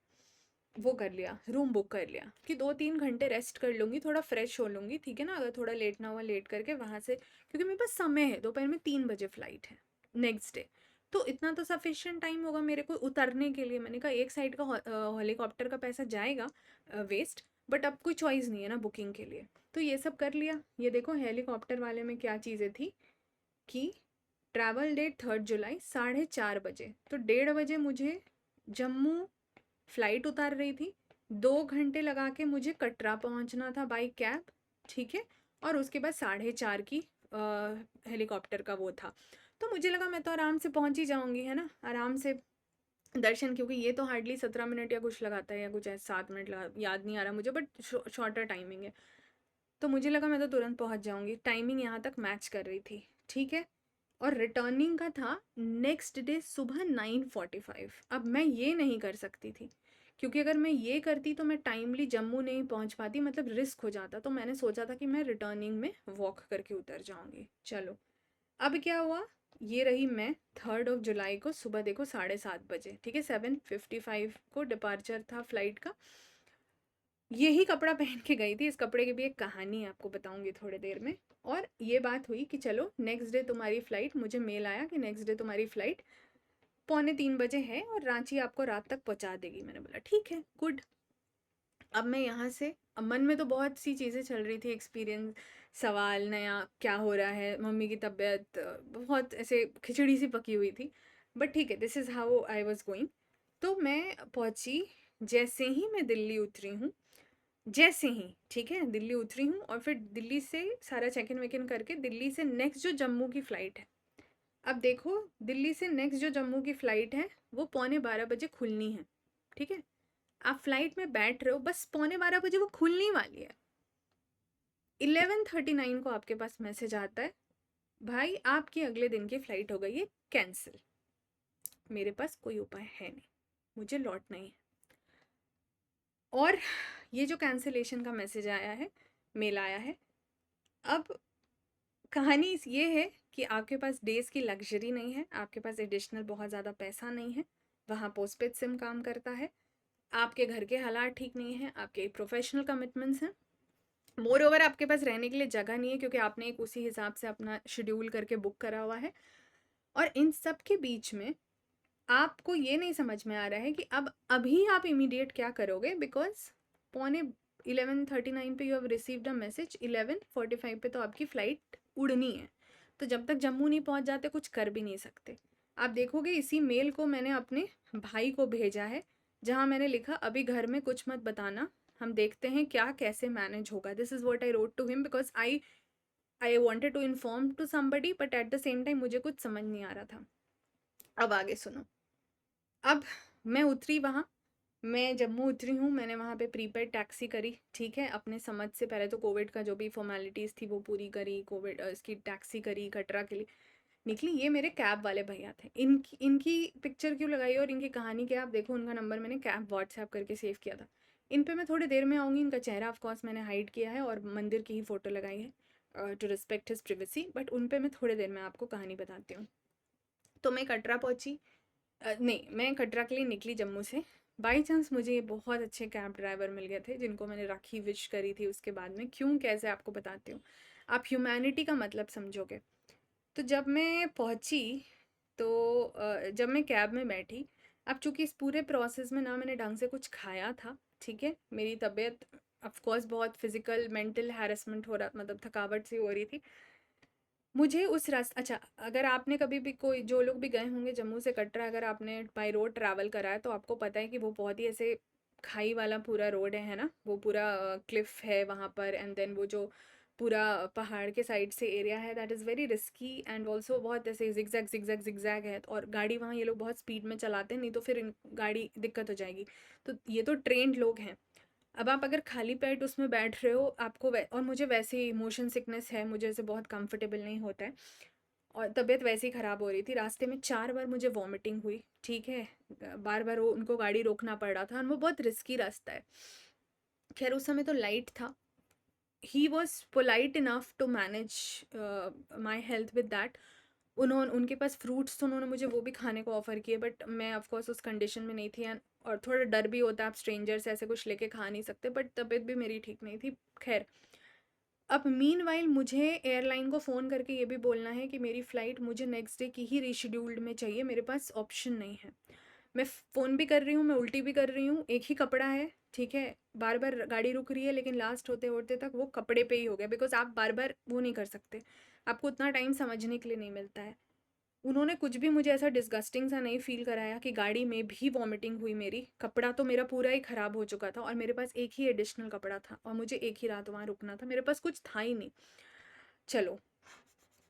वो कर लिया, रूम बुक कर लिया कि 2-3 घंटे रेस्ट कर लूँगी, थोड़ा फ्रेश हो लूँगी, ठीक है ना। अगर थोड़ा लेटना हुआ लेट करके वहाँ से, क्योंकि मेरे पास समय है, दोपहर में 3 बजे फ़्लाइट है नेक्स्ट डे, तो इतना तो सफिशिएंट टाइम होगा मेरे को उतरने के लिए। मैंने कहा एक साइड का हेलीकॉप्टर का पैसा जाएगा वेस्ट, बट अब कोई चॉइस नहीं है ना बुकिंग के लिए, तो ये सब कर लिया। ये देखो हेलीकॉप्टर वाले में क्या चीज़ें थी कि ट्रैवल डेट 3rd July 4:30 बजे, तो 1:30 बजे मुझे जम्मू फ्लाइट उतार रही थी। 2 घंटे लगा के मुझे कटरा पहुंचना था बाई कैब, ठीक है। और उसके बाद 4:30 की हेलीकॉप्टर का वो था। तो मुझे लगा मैं तो आराम से पहुंच ही जाऊंगी, है ना, आराम से दर्शन, क्योंकि ये तो हार्डली 17 मिनट या कुछ लगाता है, या कुछ ऐसा 7 मिनट लगा, याद नहीं आ रहा मुझे, बट शॉर्टर टाइमिंग है। तो मुझे लगा मैं तो तुरंत पहुंच जाऊंगी, टाइमिंग यहाँ तक मैच कर रही थी, ठीक है। और रिटर्निंग का था नेक्स्ट डे सुबह 9:45। अब मैं ये नहीं कर सकती थी, क्योंकि अगर मैं ये करती तो मैं टाइमली जम्मू नहीं पहुंच पाती, मतलब रिस्क हो जाता। तो मैंने सोचा था कि मैं रिटर्निंग में वॉक करके उतर जाऊंगी। चलो, अब क्या हुआ, ये रही मैं 3rd of July को सुबह, देखो 7:30 बजे, ठीक है, 7:55 को डिपार्चर था फ्लाइट का। यही कपड़ा पहन के गई थी, इस कपड़े की भी एक कहानी है, आपको बताऊंगी थोड़ी देर में। और ये बात हुई कि चलो नेक्स्ट डे तुम्हारी फ़्लाइट, मुझे मेल आया कि नेक्स्ट डे तुम्हारी फ़्लाइट 2:45 है और रांची आपको रात तक पहुंचा देगी। मैंने बोला ठीक है, गुड। अब मैं यहाँ से, अब मन में तो बहुत सी चीज़ें चल रही थी, एक्सपीरियंस, सवाल नया, क्या हो रहा है, मम्मी की तबीयत, बहुत ऐसे खिचड़ी सी पकी हुई थी, बट ठीक है, this is how I was going. तो मैं पहुँची, जैसे ही मैं दिल्ली उतरी हूँ, जैसे ही, ठीक है, दिल्ली उतरी हूँ, और फिर दिल्ली से सारा चेक इन वेक इन करके दिल्ली से नेक्स्ट जो जम्मू की फ़्लाइट है, अब देखो दिल्ली से नेक्स्ट जो जम्मू की फ़्लाइट है वो 11:15 बजे खुलनी है, ठीक है। आप फ्लाइट में बैठ रहे हो, बस 11:15 बजे वो खुलने वाली है। 11:39 को आपके पास मैसेज आता है, भाई आपकी अगले दिन की फ़्लाइट हो गई है कैंसिल। मेरे पास कोई उपाय है नहीं, मुझे लौटना ही है। और ये जो कैंसिलेशन का मैसेज आया है, मेल आया है, अब कहानी ये है कि आपके पास डेज़ की लग्जरी नहीं है, आपके पास एडिशनल बहुत ज़्यादा पैसा नहीं है, वहाँ पोस्टपेड सिम काम करता है, आपके घर के हालात ठीक नहीं है, आपके प्रोफेशनल कमिटमेंट्स हैं, मोर ओवर आपके पास रहने के लिए जगह नहीं है, क्योंकि आपने एक उसी हिसाब से अपना शेड्यूल करके बुक करा हुआ है। और इन सब के बीच में आपको ये नहीं समझ में आ रहा है कि अब अभी आप इमीडिएट क्या करोगे, बिकॉज 11:39 पे you have received a message, 11:45 पे तो आपकी फ़्लाइट उड़नी है, तो जब तक जम्मू नहीं पहुंच जाते कुछ कर भी नहीं सकते। आप देखोगे इसी मेल को मैंने अपने भाई को भेजा है, जहां मैंने लिखा अभी घर में कुछ मत बताना, हम देखते हैं क्या कैसे मैनेज होगा। This is what I wrote to him because I wanted to inform to somebody, but at the same time मुझे कुछ समझ नहीं आ रहा था। अब आगे सुनो। अब मैं उतरी वहाँ, मैं जम्मू उतरी हूँ, मैंने वहाँ पे प्रीपेड टैक्सी करी, ठीक है, अपने समझ से। पहले तो कोविड का जो भी फॉर्मेलिटीज़ थी वो पूरी करी, कोविड इसकी टैक्सी करी कटरा के लिए निकली। ये मेरे कैब वाले भैया थे। इनकी इनकी पिक्चर क्यों लगाई और इनकी कहानी क्या, आप देखो। उनका नंबर मैंने कैब व्हाट्सएप करके सेव किया था। इन पे मैं थोड़ी देर में आऊँगी। इनका चेहरा ऑफकोर्स मैंने हाइड किया है और मंदिर की ही फ़ोटो लगाई है to respect his privacy, but उन पे मैं थोड़ी देर में आपको कहानी बताती हूँ। तो मैं कटरा पहुँची, नहीं, मैं कटरा के लिए निकली जम्मू से। बाई चांस मुझे ये बहुत अच्छे कैब ड्राइवर मिल गए थे जिनको मैंने राखी विश करी थी उसके बाद में। क्यों कैसे आपको बताती हूँ, आप ह्यूमैनिटी का मतलब समझोगे। तो जब मैं पहुँची, तो जब मैं कैब में बैठी, अब चूँकि इस पूरे प्रोसेस में ना मैंने ढंग से कुछ खाया था, ठीक है, मेरी तबीयत ऑफ कोर्स बहुत फिजिकल मेंटल हैरेसमेंट हो रहा, मतलब थकावट सी हो रही थी मुझे उस रास्ते। अच्छा, अगर आपने कभी भी, कोई जो लोग भी गए होंगे जम्मू से कटरा, अगर आपने बाई रोड ट्रैवल करा है तो आपको पता है कि वो बहुत ही ऐसे खाई वाला पूरा रोड है ना, वो पूरा क्लिफ है वहाँ पर, एंड देन वो जो पूरा पहाड़ के साइड से एरिया है, that is very risky and also बहुत ऐसे जिगजैग जिगजैग जिगजैग है। और गाड़ी वहाँ ये लोग बहुत स्पीड में चलाते हैं, नहीं तो फिर गाड़ी दिक्कत हो जाएगी। तो ये तो ट्रेंड लोग हैं। अब आप अगर खाली पेट उसमें बैठ रहे हो, आपको और मुझे वैसे ही मोशन सिकनेस है, मुझे ऐसे बहुत कंफर्टेबल नहीं होता है और तबीयत वैसे ही ख़राब हो रही थी। रास्ते में 4 बार मुझे वॉमिटिंग हुई, ठीक है, बार बार वो उनको गाड़ी रोकना पड़ रहा था और वो बहुत रिस्की रास्ता है। खैर उस समय तो लाइट था। He was polite enough to manage my health with that. उनके पास फ्रूट्स तो उन्होंने मुझे वो भी खाने को ऑफ़र किए, बट मैं ऑफ कोर्स उस कंडीशन में नहीं थी और थोड़ा डर भी होता है, आप स्ट्रेंजर से ऐसे कुछ लेके खा नहीं सकते, बट तबीयत भी मेरी ठीक नहीं थी। खैर, अब मीनवाइल मुझे एयरलाइन को फ़ोन करके ये भी बोलना है कि मेरी फ़्लाइट मुझे नेक्स्ट डे की ही रीशेड्यूल्ड में चाहिए, मेरे पास ऑप्शन नहीं है। मैं फ़ोन भी कर रही हूँ, मैं उल्टी भी कर रही हूँ, एक ही कपड़ा है, ठीक है, बार बार गाड़ी रुक रही है, लेकिन लास्ट होते होते तक वो कपड़े पे ही हो गया, बिकॉज आप बार बार वो नहीं कर सकते, आपको उतना टाइम समझने के लिए नहीं मिलता है। उन्होंने कुछ भी मुझे ऐसा डिस्गस्टिंग सा नहीं फ़ील कराया कि गाड़ी में भी वॉमिटिंग हुई मेरी। कपड़ा तो मेरा पूरा ही ख़राब हो चुका था और मेरे पास एक ही एडिशनल कपड़ा था और मुझे एक ही रात वहाँ रुकना था, मेरे पास कुछ था ही नहीं। चलो,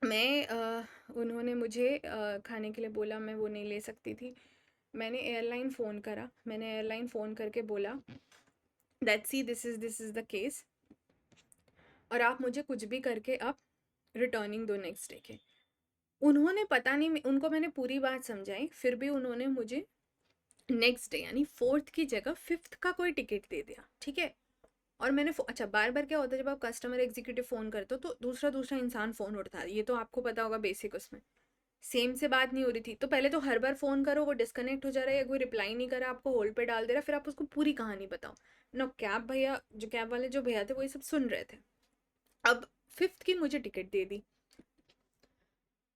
मैं उन्होंने मुझे खाने के लिए बोला, मैं वो नहीं ले सकती थी। मैंने एयरलाइन फ़ोन करा, मैंने एयरलाइन फ़ोन करके बोला that see this is the case और आप मुझे कुछ भी करके आप रिटर्निंग दो नेक्स्ट डे के। उन्होंने पता नहीं, उनको मैंने पूरी बात समझाई, फिर भी उन्होंने मुझे नेक्स्ट डे यानी 4th की जगह 5th का कोई टिकट दे दिया, ठीक है। और मैंने अच्छा, बार बार क्या होता है जब आप कस्टमर एग्जीक्यूटिव फ़ोन करते हो तो दूसरा दूसरा इंसान फ़ोन उठता है, ये तो आपको पता होगा बेसिक। उसमें सेम से बात नहीं हो रही थी, तो पहले तो हर बार फ़ोन करो वो डिस्कनेक्ट हो जा रहा है या कोई रिप्लाई नहीं कर रहा, आपको होल्ड पे डाल दे रहा, फिर आप उसको पूरी कहानी बताओ ना। कैब भैया, जो कैब वाले जो भैया थे, वो ये सब सुन रहे थे। अब 5th की मुझे टिकट दे दी,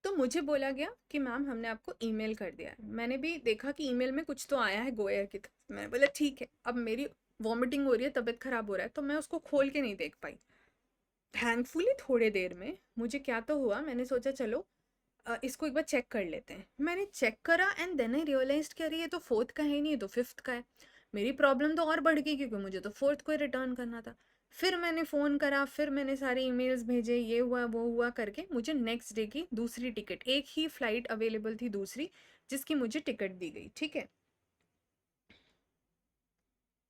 तो मुझे बोला गया कि मैम हमने आपको ईमेल कर दिया है। मैंने भी देखा कि ईमेल में कुछ तो आया है गोयर की तरफ। मैंने बोला ठीक है। अब मेरी वॉमिटिंग हो रही है, तबीयत खराब हो रहा है, तो मैं उसको खोल के नहीं देख पाई। थैंकफुली थोड़े देर में मुझे क्या तो हुआ, मैंने सोचा चलो इसको एक बार चेक कर लेते हैं। मैंने चेक करा एंड देन आई रियलाइज्ड कि अरे ये तो 4th का है नहीं, ये तो 5th का है। मेरी प्रॉब्लम तो और बढ़ गई क्योंकि मुझे तो 4th को ही रिटर्न करना था। फिर मैंने फ़ोन करा, फिर मैंने सारे ईमेल्स भेजे, ये हुआ वो हुआ करके मुझे नेक्स्ट डे की दूसरी टिकट, एक ही फ़्लाइट अवेलेबल थी दूसरी, जिसकी मुझे टिकट दी गई, ठीक है।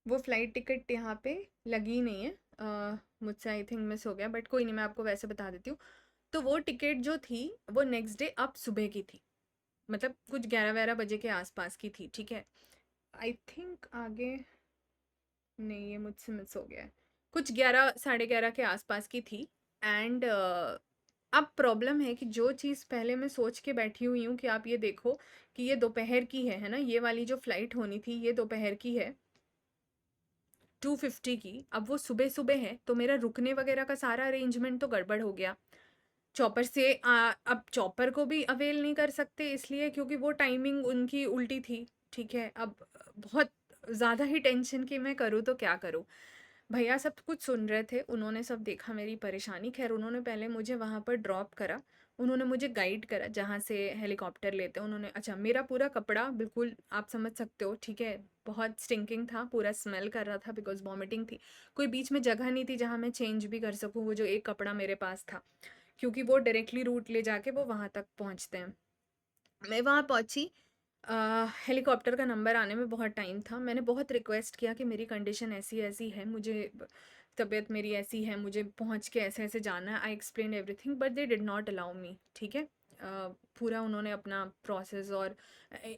वो फ़्लाइट टिकट यहाँ पे लगी नहीं है, मुझसे आई थिंक मिस हो गया, बट कोई नहीं, मैं आपको वैसे बता देती हूँ। तो वो टिकट जो थी वो नेक्स्ट डे अब सुबह की थी, मतलब कुछ 11-12 बजे के आसपास की थी, ठीक है। आई थिंक आगे नहीं, ये मुझसे मिस हो गया है, कुछ 11 साढ़े 11 के आसपास की थी। एंड अब प्रॉब्लम है कि जो चीज़ पहले मैं सोच के बैठी हुई हूँ कि आप ये देखो कि ये दोपहर की है ना, ये वाली जो फ़्लाइट होनी थी ये दोपहर की है 2:50 की, अब वो सुबह सुबह है, तो मेरा रुकने वगैरह का सारा अरेंजमेंट तो गड़बड़ हो गया। चॉपर से अब चॉपर को भी अवेल नहीं कर सकते इसलिए क्योंकि वो टाइमिंग उनकी उल्टी थी, ठीक है। अब बहुत ज़्यादा ही टेंशन कि मैं करूँ तो क्या करूँ। भैया सब कुछ सुन रहे थे, उन्होंने सब देखा मेरी परेशानी। ख़ैर उन्होंने पहले मुझे वहाँ पर ड्रॉप करा, उन्होंने मुझे गाइड करा जहाँ से हेलीकॉप्टर लेते हैं। उन्होंने अच्छा मेरा पूरा कपड़ा बिल्कुल आप समझ सकते हो, ठीक है? बहुत स्टिंकिंग था, पूरा स्मेल कर रहा था बिकॉज़ वॉमिटिंग थी। कोई बीच में जगह नहीं थी जहाँ मैं चेंज भी कर सकूँ, वो जो एक कपड़ा मेरे पास था, क्योंकि वो डायरेक्टली रूट ले जाके वो वहाँ तक पहुँचते हैं। मैं वहाँ पहुँची, हेलीकॉप्टर का नंबर आने में बहुत टाइम था। मैंने बहुत रिक्वेस्ट किया कि मेरी कंडीशन ऐसी-ऐसी है, मुझे तबीयत मेरी ऐसी है, मुझे पहुँच के ऐसे-ऐसे जाना है। I explained everything but they did not allow me, ठीक है? पूरा उन्होंने अपना प्रोसेस और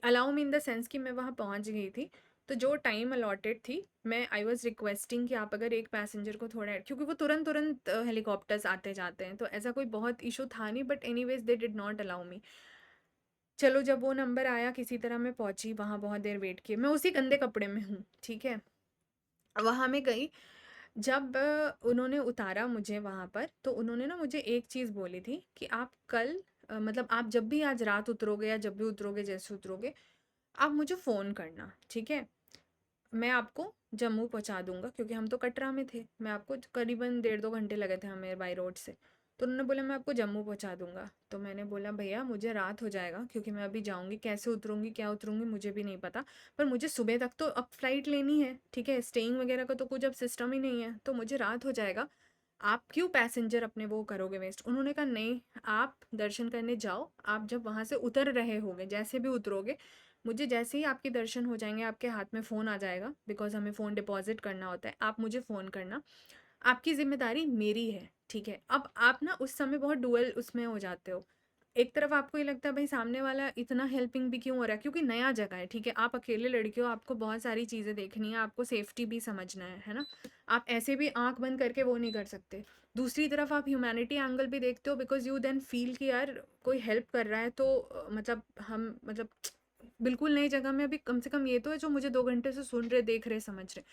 allow me in the sense कि मैं वहाँ पहुँच गई थी। तो जो टाइम अलॉटेड थी, मैं आई वाज़ रिक्वेस्टिंग कि आप अगर एक पैसेंजर को थोड़ा, क्योंकि वो तुरंत-तुरंत हेलीकॉप्टर्स आते-जाते हैं, तो ऐसा कोई बहुत इश्यू था नहीं, but anyways they did not allow मी। चलो जब वो नंबर आया किसी तरह मैं पहुंची वहाँ, बहुत देर वेट किए, मैं उसी गंदे कपड़े में हूँ, ठीक है? वहाँ मैं गई, जब उन्होंने उतारा मुझे वहाँ पर, तो उन्होंने ना मुझे एक चीज़ बोली थी कि आप कल मतलब आप जब भी आज रात उतरोगे या जब भी उतरोगे, जैसे उतरोगे, आप मुझे फ़ोन करना, ठीक है? मैं आपको जम्मू पहुँचा दूँगा, क्योंकि हम तो कटरा में थे। मैं आपको करीबन 1.5-2 घंटे लगे थे हमें बाई रोड से। तो उन्होंने बोला मैं आपको जम्मू पहुँचा दूँगा। तो मैंने बोला भैया मुझे रात हो जाएगा, क्योंकि मैं अभी जाऊँगी, कैसे उतरूँगी, क्या उतरूँगी मुझे भी नहीं पता। पर मुझे सुबह तक तो अब फ्लाइट लेनी है, ठीक है? स्टेइंग वगैरह का तो कुछ अब सिस्टम ही नहीं है, तो मुझे रात हो जाएगा। आप क्यों पैसेंजर अपने वो करोगे वेस्ट? उन्होंने कहा नहीं, आप दर्शन करने जाओ, आप जब वहाँ से उतर रहे होगे, जैसे भी उतरोगे, मुझे जैसे ही आपके दर्शन हो जाएँगे, आपके हाथ में फ़ोन आ जाएगा, बिकॉज़ हमें फ़ोन डिपॉज़िट करना होता है, आप मुझे फ़ोन करना, आपकी ज़िम्मेदारी मेरी है, ठीक है? अब आप ना उस समय बहुत डुअल उसमें हो जाते हो। एक तरफ आपको ये लगता है भई सामने वाला इतना हेल्पिंग भी क्यों हो रहा है? क्योंकि नया जगह है, ठीक है? आप अकेले लड़की हो, आपको बहुत सारी चीज़ें देखनी है, आपको सेफ्टी भी समझना है ना? आप ऐसे भी आँख बंद करके वो नहीं कर सकते। दूसरी तरफ आप ह्यूमैनिटी एंगल भी देखते हो, बिकॉज़ यू देन फ़ील कि यार कोई हेल्प कर रहा है, तो मतलब हम मतलब बिल्कुल नई जगह में अभी कम से कम ये तो है जो मुझे 2 घंटे से सुन रहे, देख रहे, समझ रहे।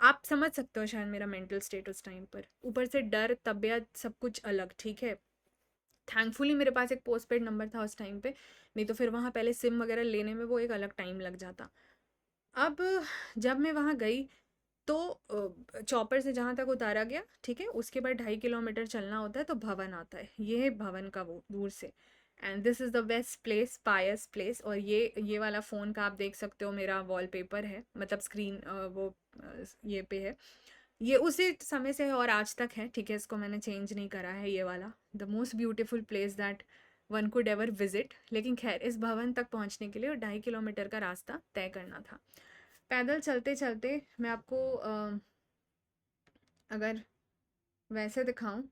आप समझ सकते हो शायद मेरा मेंटल स्टेट उस टाइम पर। ऊपर से डर, तबीयत सब कुछ अलग, ठीक है? थैंकफुली मेरे पास एक पोस्टपेड नंबर था उस टाइम पे, नहीं तो फिर वहाँ पहले सिम वगैरह लेने में वो एक अलग टाइम लग जाता। अब जब मैं वहाँ गई, तो चॉपर से जहाँ तक उतारा गया, ठीक है? उसके बाद 2.5 किलोमीटर चलना होता है तो भवन आता है। ये है भवन का वो दूर से, and this is the best place, pious place. और ये वाला फ़ोन का आप देख सकते हो मेरा वॉलपेपर है, मतलब स्क्रीन ये पे है। ये उसी समय से है और आज तक है, ठीक है? इसको मैंने चेंज नहीं करा है, ये वाला। The most beautiful place that one could ever visit. लेकिन ख़ैर इस भवन तक पहुँचने के लिए 2.5 किलोमीटर का रास्ता तय करना था। पैदल चलते-चलते मैं आपको अगर वैसे दिखाऊं,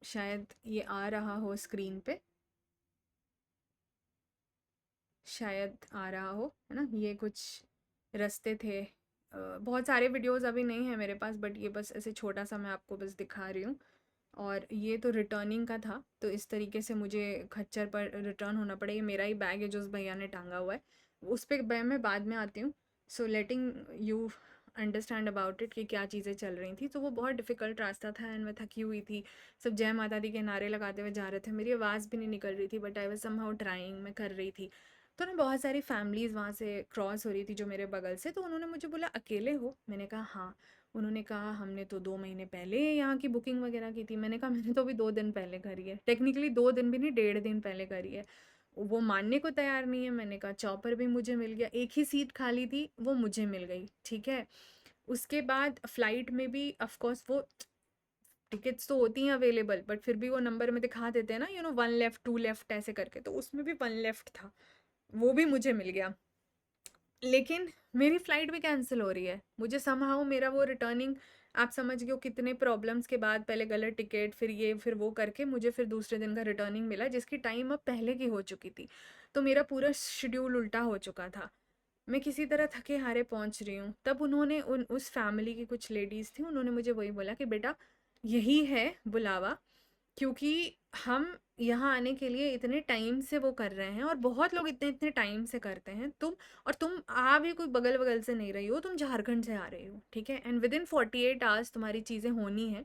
शायद ये आ रहा हो स्क्रीन पे, शायद आ रहा हो, है ना? ये कुछ रास्ते थे। बहुत सारे वीडियोस अभी नहीं है मेरे पास, बट ये बस ऐसे छोटा सा मैं आपको बस दिखा रही हूँ। और ये तो रिटर्निंग का था, तो इस तरीके से मुझे खच्चर पर रिटर्न होना पड़ा। ये मेरा ही बैग है जो उस भैया ने टांगा हुआ है, उस पर मैं बाद में आती हूँ। So letting you understand about it कि क्या चीज़ें चल रही थी। तो वो बहुत डिफ़िकल्ट रास्ता था एंड मैं थकी हुई थी। सब जय माता दी के नारे लगाते हुए जा रहे थे, मेरी आवाज़ भी नहीं निकल रही थी, but I was somehow trying, मैं कर रही थी। तो ना बहुत सारी फैमिलीज़ वहाँ से क्रॉस हो रही थी जो मेरे बगल से, तो उन्होंने मुझे बोला अकेले हो? मैंने कहा हाँ। उन्होंने कहा हमने तो 2 महीने पहले यहाँ की बुकिंग वगैरह की थी। मैंने कहा मैंने तो अभी 2 दिन पहले करी है, टेक्निकली 2 दिन भी नहीं, 1.5 दिन पहले करी है। वो मानने को तैयार नहीं है। मैंने कहा चॉपर भी मुझे मिल गया, एक ही सीट खाली थी वो मुझे मिल गई, ठीक है? उसके बाद फ्लाइट में भी ऑफ कोर्स वो टिकट्स तो होती हैं अवेलेबल, बट फिर भी वो नंबर में दिखा देते हैं ना, 1 लेफ्ट 2 लेफ्ट ऐसे करके, तो उसमें भी 1 लेफ्ट था, वो भी मुझे मिल गया। लेकिन मेरी फ़्लाइट भी कैंसिल हो रही है। मुझे समहाउ मेरा वो रिटर्निंग, आप समझ गए हो कितने प्रॉब्लम्स के बाद, पहले गलत टिकट, फिर ये, फिर वो करके मुझे फिर दूसरे दिन का रिटर्निंग मिला, जिसकी टाइम अब पहले की हो चुकी थी। तो मेरा पूरा शेड्यूल उल्टा हो चुका था। मैं किसी तरह थके-हारे पहुँच रही हूँ। तब उन्होंने उस फैमिली की कुछ लेडीज़ थी, उन्होंने मुझे वही बोला कि बेटा यही है बुलावा, क्योंकि हम यहाँ आने के लिए इतने टाइम से वो कर रहे हैं और बहुत लोग इतने-इतने टाइम से करते हैं। और तुम आ भी कोई बगल-वगल से नहीं रही हो, तुम झारखंड से आ रही हो, ठीक है? एंड विदिन 48 आवर्स तुम्हारी चीज़ें होनी हैं।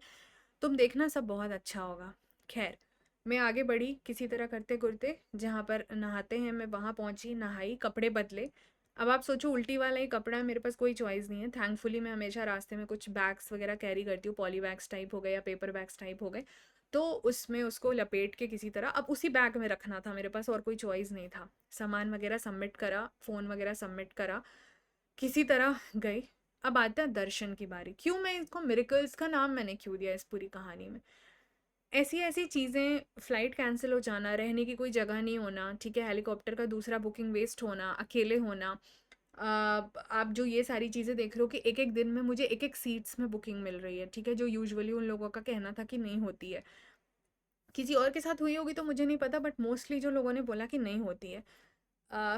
तुम देखना सब बहुत अच्छा होगा। ख़ैर, मैं आगे बढ़ी किसी तरह करते-कुरते, जहाँ पर नहाते हैं मैं वहाँ पहुँची, नहाई, कपड़े बदले। अब आप सोचो उल्टी वाला ही कपड़ा है, मेरे पास कोई चॉइस नहीं है। थैंकफुली मैं हमेशा रास्ते में कुछ बैग्स वगैरह कैरी करती हूँ, पॉली बैग्स टाइप हो गए या पेपर बैग्स टाइप हो गए, तो उसमें उसको लपेट के किसी तरह अब उसी बैग में रखना था मेरे पास, और कोई चॉइस नहीं था। सामान वगैरह सबमिट करा, फ़ोन वगैरह सबमिट करा, किसी तरह गई। अब आता है दर्शन की बारी। क्यों मैं इसको मिरेकल्स का नाम मैंने क्यों दिया इस पूरी कहानी में? ऐसी ऐसी चीज़ें, फ्लाइट कैंसिल हो जाना, रहने की कोई जगह नहीं होना, ठीक है, हेलीकॉप्टर का दूसरा बुकिंग वेस्ट होना, अकेले होना, आप जो ये सारी चीज़ें देख रहे हो कि एक एक दिन में मुझे एक एक सीट्स में बुकिंग मिल रही है, ठीक है, जो यूजुअली उन लोगों का कहना था कि नहीं होती है। किसी और के साथ हुई होगी तो मुझे नहीं पता, बट मोस्टली जो लोगों ने बोला कि नहीं होती है।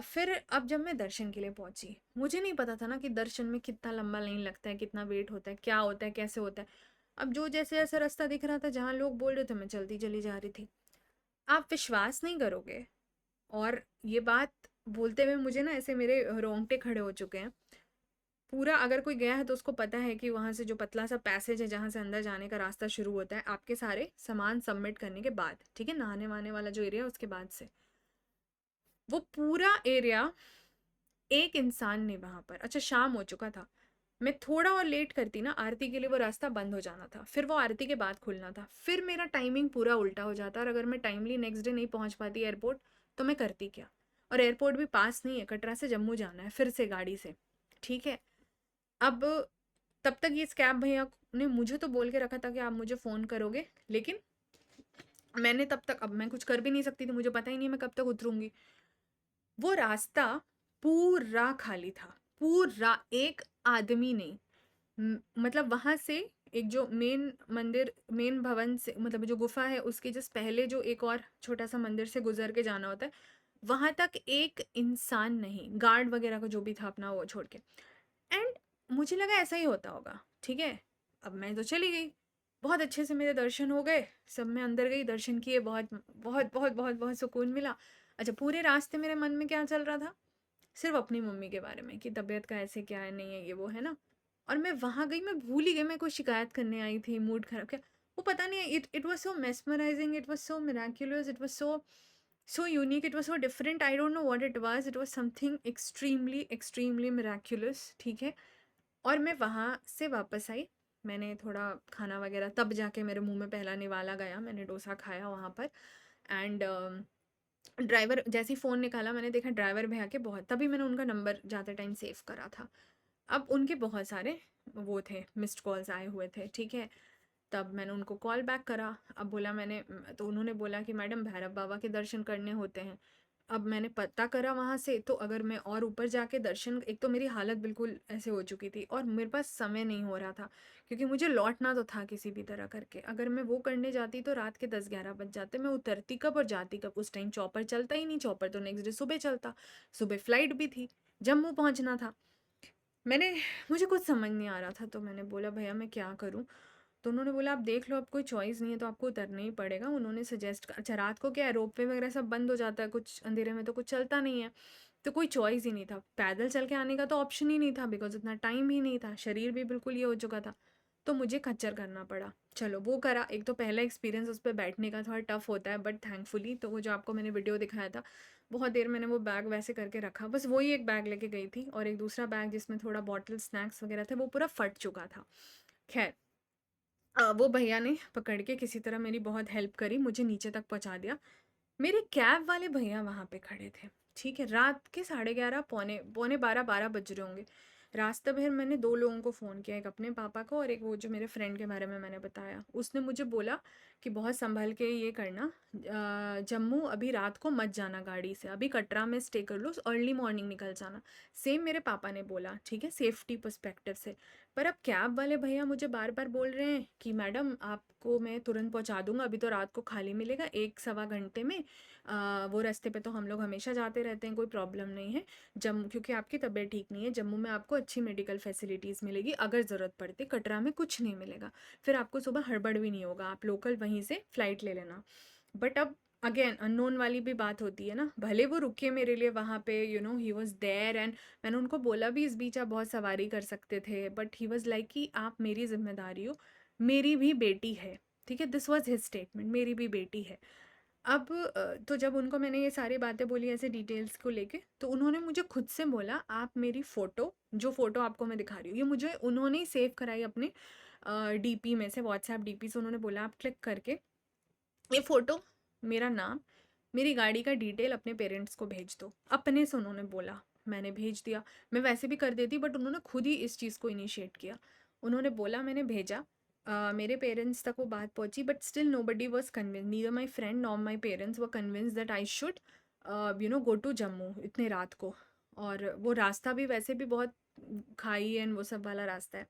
फिर अब जब मैं दर्शन के लिए पहुंची, मुझे नहीं पता था ना कि दर्शन में कितना लंबा लाइन लगता है, कितना वेट होता है, क्या होता है, कैसे होता है। अब जो जैसे जैसे रास्ता दिख रहा था, जहाँ लोग बोल रहे थे, मैं चलती चली जा रही थी। आप विश्वास नहीं करोगे, और ये बात बोलते हुए मुझे ना ऐसे मेरे रोंगटे खड़े हो चुके हैं। पूरा अगर कोई गया है तो उसको पता है कि वहाँ से जो पतला सा पैसेज है जहाँ से अंदर जाने का रास्ता शुरू होता है, आपके सारे सामान सबमिट करने के बाद, ठीक है, नहाने वहाने वाला जो एरिया है उसके बाद से, वो पूरा एरिया एक इंसान नहीं वहाँ पर। अच्छा, शाम हो चुका था, मैं थोड़ा और लेट करती ना आरती के लिए, वो रास्ता बंद हो जाना था, फिर वो आरती के बाद खुलना था, फिर मेरा टाइमिंग पूरा उल्टा हो जाता, और अगर मैं टाइमली नेक्स्ट डे नहीं पहुँच पाती एयरपोर्ट तो मैं करती क्या? और एयरपोर्ट भी पास नहीं है, कटरा से जम्मू जाना है फिर से गाड़ी से, ठीक है। अब तब तक ये कैब भैया ने मुझे तो बोल के रखा था कि आप मुझे फ़ोन करोगे, लेकिन मैंने तब तक, अब मैं कुछ कर भी नहीं सकती थी, मुझे पता ही नहीं मैं कब तक उतरूंगी। वो रास्ता पूरा खाली था, पूरा, एक आदमी नहीं। मतलब वहां से एक जो मेन मंदिर, मेन भवन से, मतलब जो गुफा है उसके जस्ट पहले जो एक और छोटा सा मंदिर से गुजर के जाना होता है, वहां तक एक इंसान नहीं, गार्ड वगैरह का जो भी था अपना वो छोड़ के। एंड मुझे लगा ऐसा ही होता होगा, ठीक है। अब मैं तो चली गई, बहुत अच्छे से मेरे दर्शन हो गए, सब मैं अंदर गई, दर्शन किए, बहुत बहुत बहुत बहुत बहुत सुकून मिला। अच्छा, पूरे रास्ते मेरे मन में क्या चल रहा था? सिर्फ अपनी मम्मी के बारे में कि तबीयत का ऐसे क्या है, नहीं है, ये वो है ना। और मैं वहां गई, मैं भूल ही गई मैं कोई शिकायत करने आई थी, मूड खराब क्या, वो पता नहीं, it it was so mesmerising, it was so miraculous, it was so unique, it was so different, I don't know what it was, it was something extremely extremely miraculous, ठीक है। और मैं वहाँ से वापस आई, मैंने थोड़ा खाना वगैरह, तब जाके मेरे मुंह में पहला निवाला गया, मैंने डोसा खाया वहाँ पर। एंड ड्राइवर जैसे ही फ़ोन निकाला, मैंने देखा ड्राइवर भैया के बहुत, तभी मैंने उनका नंबर जाते टाइम सेव करा था। अब उनके बहुत सारे वो थे, मिस्ड कॉल्स आए हुए थे, ठीक है। तब मैंने उनको कॉल बैक करा, अब बोला मैंने, तो उन्होंने बोला कि मैडम भैरव बाबा के दर्शन करने होते हैं। अब मैंने पता करा वहाँ से, तो अगर मैं और ऊपर जाके दर्शन, एक तो मेरी हालत बिल्कुल ऐसे हो चुकी थी और मेरे पास समय नहीं हो रहा था, क्योंकि मुझे लौटना तो था किसी भी तरह करके। अगर मैं वो करने जाती तो रात के 10-11 बज जाते, मैं उतरती कब और जाती कब? उस टाइम चौपर चलता ही नहीं, चौपर तो नेक्स्ट डे सुबह चलता, सुबह फ्लाइट भी थी, जम्मू पहुँचना था। मैंने मुझे कुछ समझ नहीं आ रहा था, तो मैंने बोला भैया मैं क्या करूँ? तो उन्होंने बोला आप देख लो, अब कोई चॉइस नहीं है तो आपको उतरना ही पड़ेगा। उन्होंने सजेस्ट, अच्छा रात को क्या है, रोपवे वगैरह सब बंद हो जाता है, कुछ अंधेरे में तो कुछ चलता नहीं है, तो कोई चॉइस ही नहीं था, पैदल चल के आने का तो ऑप्शन ही नहीं था, बिकॉज इतना टाइम ही नहीं था, शरीर भी बिल्कुल ये हो चुका था। तो मुझे खच्चर करना पड़ा, चलो वो करा। एक तो पहला एक्सपीरियंस उस पर बैठने का थोड़ा टफ होता है, बट थैंकफुली तो वो जो आपको मैंने वीडियो दिखाया था, बहुत देर मैंने वो बैग वैसे करके रखा, बस वही एक बैग लेके गई थी, और एक दूसरा बैग जिसमें थोड़ा बॉटल स्नैक्स वगैरह थे वो पूरा फट चुका था। खैर, वो भैया ने पकड़ के किसी तरह मेरी बहुत हेल्प करी, मुझे नीचे तक पहुंचा दिया। मेरे कैब वाले भैया वहाँ पे खड़े थे, ठीक है, रात के 11:30, पौने पौने 12 बज रहे होंगे। रास्ते भर मैंने 2 लोगों को फ़ोन किया, एक अपने पापा को और एक वो जो मेरे फ्रेंड के बारे में मैंने बताया। उसने मुझे बोला कि बहुत संभल के ये करना, जम्मू अभी रात को मत जाना गाड़ी से, अभी कटरा में स्टे कर लो, अर्ली मॉर्निंग निकल जाना। सेम मेरे पापा ने बोला, ठीक है, सेफ्टी पर्सपेक्टिव से। पर अब कैब वाले भैया मुझे बार बार बोल रहे हैं कि मैडम आपको मैं तुरंत पहुंचा दूंगा, अभी तो रात को खाली मिलेगा, 1-1.25 घंटे में। वो रास्ते पे तो हम लोग हमेशा जाते रहते हैं, कोई प्रॉब्लम नहीं है। जम्मू, क्योंकि आपकी तबीयत ठीक नहीं है, जम्मू में आपको अच्छी मेडिकल फैसिलिटीज़ मिलेगी, अगर ज़रूरत पड़ती कटरा में कुछ नहीं मिलेगा। फिर आपको सुबह हड़बड़ भी नहीं होगा, आप लोकल वहीं से फ़्लाइट ले लेना। बट अब अगेन अननोन वाली भी बात होती है ना, भले वो रुके मेरे लिए वहाँ पे, you know he was there, and मैंने उनको बोला भी इस बीच आप बहुत सवारी कर सकते थे, बट ही वॉज लाइक कि आप मेरी जिम्मेदारी हो, मेरी भी बेटी है, ठीक है, दिस वॉज हिज स्टेटमेंट, मेरी भी बेटी है। अब तो जब उनको मैंने ये सारी बातें बोली ऐसे डिटेल्स को लेके, तो उन्होंने मुझे खुद से बोला, आप मेरी फ़ोटो, जो फ़ोटो आपको मैं दिखा रही हूँ, ये मुझे उन्होंने ही सेव कराई अपने डीपी में से, व्हाट्सएप डीपी से। उन्होंने बोला आप क्लिक करके ये फ़ोटो, मेरा नाम, मेरी गाड़ी का डिटेल अपने पेरेंट्स को भेज दो। अपने से उन्होंने बोला, मैंने भेज दिया। मैं वैसे भी कर देती, बट उन्होंने खुद ही इस चीज़ को इनिशिएट किया। उन्होंने बोला, मैंने भेजा। मेरे पेरेंट्स तक वो बात पहुंची, but still nobody was convinced, neither my friend nor my parents were convinced that I should go to Jammu इतने रात को। और वो रास्ता भी वैसे भी बहुत खाई एंड वो सब वाला रास्ता है।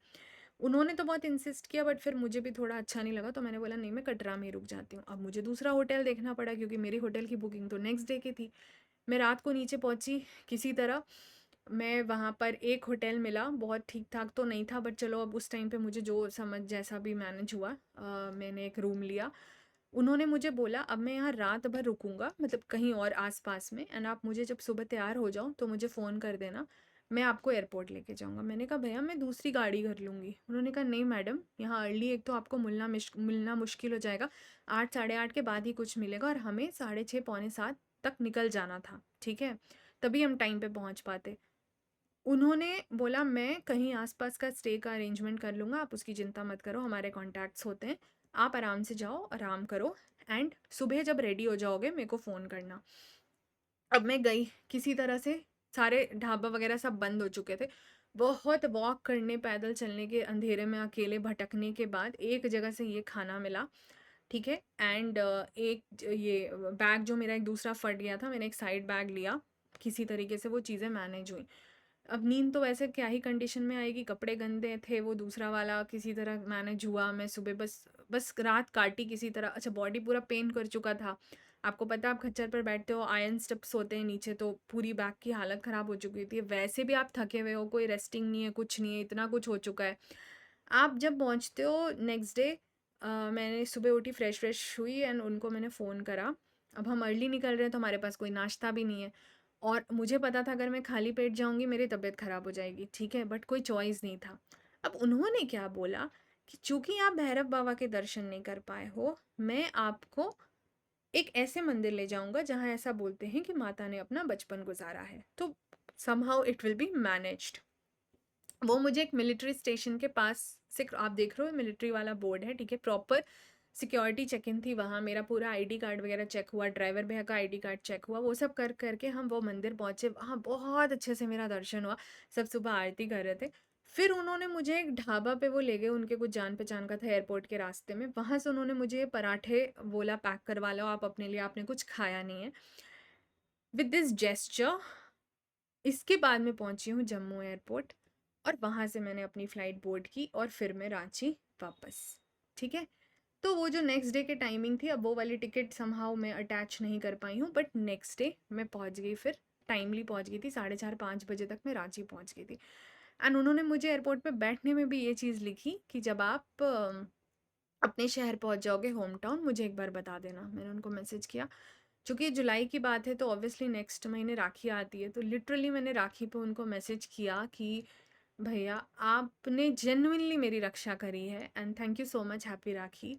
उन्होंने तो बहुत इंसिस्ट किया, बट फिर मुझे भी थोड़ा अच्छा नहीं लगा, तो मैंने बोला नहीं, मैं कटरा में ही रुक जाती हूँ। अब मुझे दूसरा होटल देखना पड़ा, क्योंकि मेरी होटल की बुकिंग तो नेक्स्ट डे की थी। मैं रात को नीचे पहुंची किसी तरह। मैं वहाँ पर एक होटल मिला, बहुत ठीक ठाक तो नहीं था, बट चलो अब उस टाइम पे मुझे जो समझ जैसा भी मैनेज हुआ, मैंने एक रूम लिया। उन्होंने मुझे बोला, अब मैं यहाँ रात भर रुकूंगा, मतलब कहीं और आसपास में, एंड आप मुझे जब सुबह तैयार हो जाओ तो मुझे फ़ोन कर देना, मैं आपको एयरपोर्ट लेके जाऊंगा। मैंने कहा भैया मैं दूसरी गाड़ी कर लूँगी। उन्होंने कहा नहीं मैडम, यहाँ अर्ली एक तो आपको मिलना मुश्किल हो जाएगा, 8 साढ़े 8 के बाद ही कुछ मिलेगा, और हमें 6:30 पौने 7 तक निकल जाना था, ठीक है, तभी हम टाइम पे पहुँच पाते। उन्होंने बोला मैं कहीं आसपास का स्टे का अरेंजमेंट कर लूँगा, आप उसकी चिंता मत करो, हमारे कॉन्टैक्ट्स होते हैं, आप आराम से जाओ, आराम करो, एंड सुबह जब रेडी हो जाओगे मेरे को फ़ोन करना। अब मैं गई किसी तरह से, सारे ढाबा वगैरह सब बंद हो चुके थे। बहुत वॉक करने, पैदल चलने के, अंधेरे में अकेले भटकने के बाद एक जगह से ये खाना मिला, ठीक है। एंड ये बैग जो मेरा एक दूसरा फट गया था, मैंने एक साइड बैग लिया, किसी तरीके से वो चीज़ें मैनेज हुई। अब नींद तो वैसे क्या ही कंडीशन में आएगी, कपड़े गंदे थे, वो दूसरा वाला किसी तरह मैनेज हुआ। मैं सुबह बस बस रात काटी किसी तरह। अच्छा, बॉडी पूरा पेन कर चुका था। आपको पता है, आप खच्चर पर बैठते हो, आयरन स्टेप्स होते हैं नीचे, तो पूरी बैक की हालत ख़राब हो चुकी थी। वैसे भी आप थके हुए हो, कोई रेस्टिंग नहीं है, कुछ नहीं है, इतना कुछ हो चुका है। आप जब पहुँचते हो नेक्स्ट डे, मैंने सुबह उठी, फ्रेश फ्रेश हुई, एंड उनको मैंने फ़ोन करा। अब हम अर्ली निकल रहे हैं, तो हमारे पास कोई नाश्ता भी नहीं है, और मुझे पता था अगर मैं खाली पेट जाऊँगी मेरी तबीयत ख़राब हो जाएगी, ठीक है, बट कोई चॉइस नहीं था। अब उन्होंने क्या बोला कि चूँकि आप भैरव बाबा के दर्शन नहीं कर पाए हो, मैं आपको एक ऐसे मंदिर ले जाऊँगा जहाँ ऐसा बोलते हैं कि माता ने अपना बचपन गुज़ारा है, तो somehow it will be managed. वो मुझे एक मिलिट्री स्टेशन के पास से, आप देख रहे हो मिलिट्री वाला बोर्ड है, ठीक है, प्रॉपर सिक्योरिटी चेक इन थी वहाँ। मेरा पूरा आईडी कार्ड वगैरह चेक हुआ, ड्राइवर भैया का आईडी कार्ड चेक हुआ, वो सब कर करके हम वो मंदिर पहुँचे। वहाँ बहुत अच्छे से मेरा दर्शन हुआ। सब सुबह आरती कर रहे थे। फिर उन्होंने मुझे एक ढाबा पे वो ले गए, उनके कुछ जान पहचान का था एयरपोर्ट के रास्ते में। वहाँ से उन्होंने मुझे पराठे बोला, पैक करवा लो आप अपने लिए, आपने कुछ खाया नहीं है, विद दिस जेस्चर। इसके बाद मैं पहुंची हूँ जम्मू एयरपोर्ट, और वहाँ से मैंने अपनी फ़्लाइट बोर्ड की, और फिर मैं रांची वापस, ठीक है। तो वो जो नेक्स्ट डे की टाइमिंग थी, अब वो वाली टिकट समहाउ मैं अटैच नहीं कर पाई हूँ, बट नेक्स्ट डे मैं पहुँच गई, फिर टाइमली पहुँच गई थी, 4:30-5 बजे तक मैं रांची पहुँच गई थी। एंड उन्होंने मुझे एयरपोर्ट पे बैठने में भी ये चीज़ लिखी कि जब आप अपने शहर पहुँच जाओगे, होम टाउन, मुझे एक बार बता देना। मैंने उनको मैसेज किया। चूँकि ये जुलाई की बात है, तो ऑब्वियसली नेक्स्ट महीने राखी आती है, तो लिटरली मैंने राखी पे उनको मैसेज किया कि भैया आपने जेन्युइनली मेरी रक्षा करी है, and thank you so much, happy rakhi.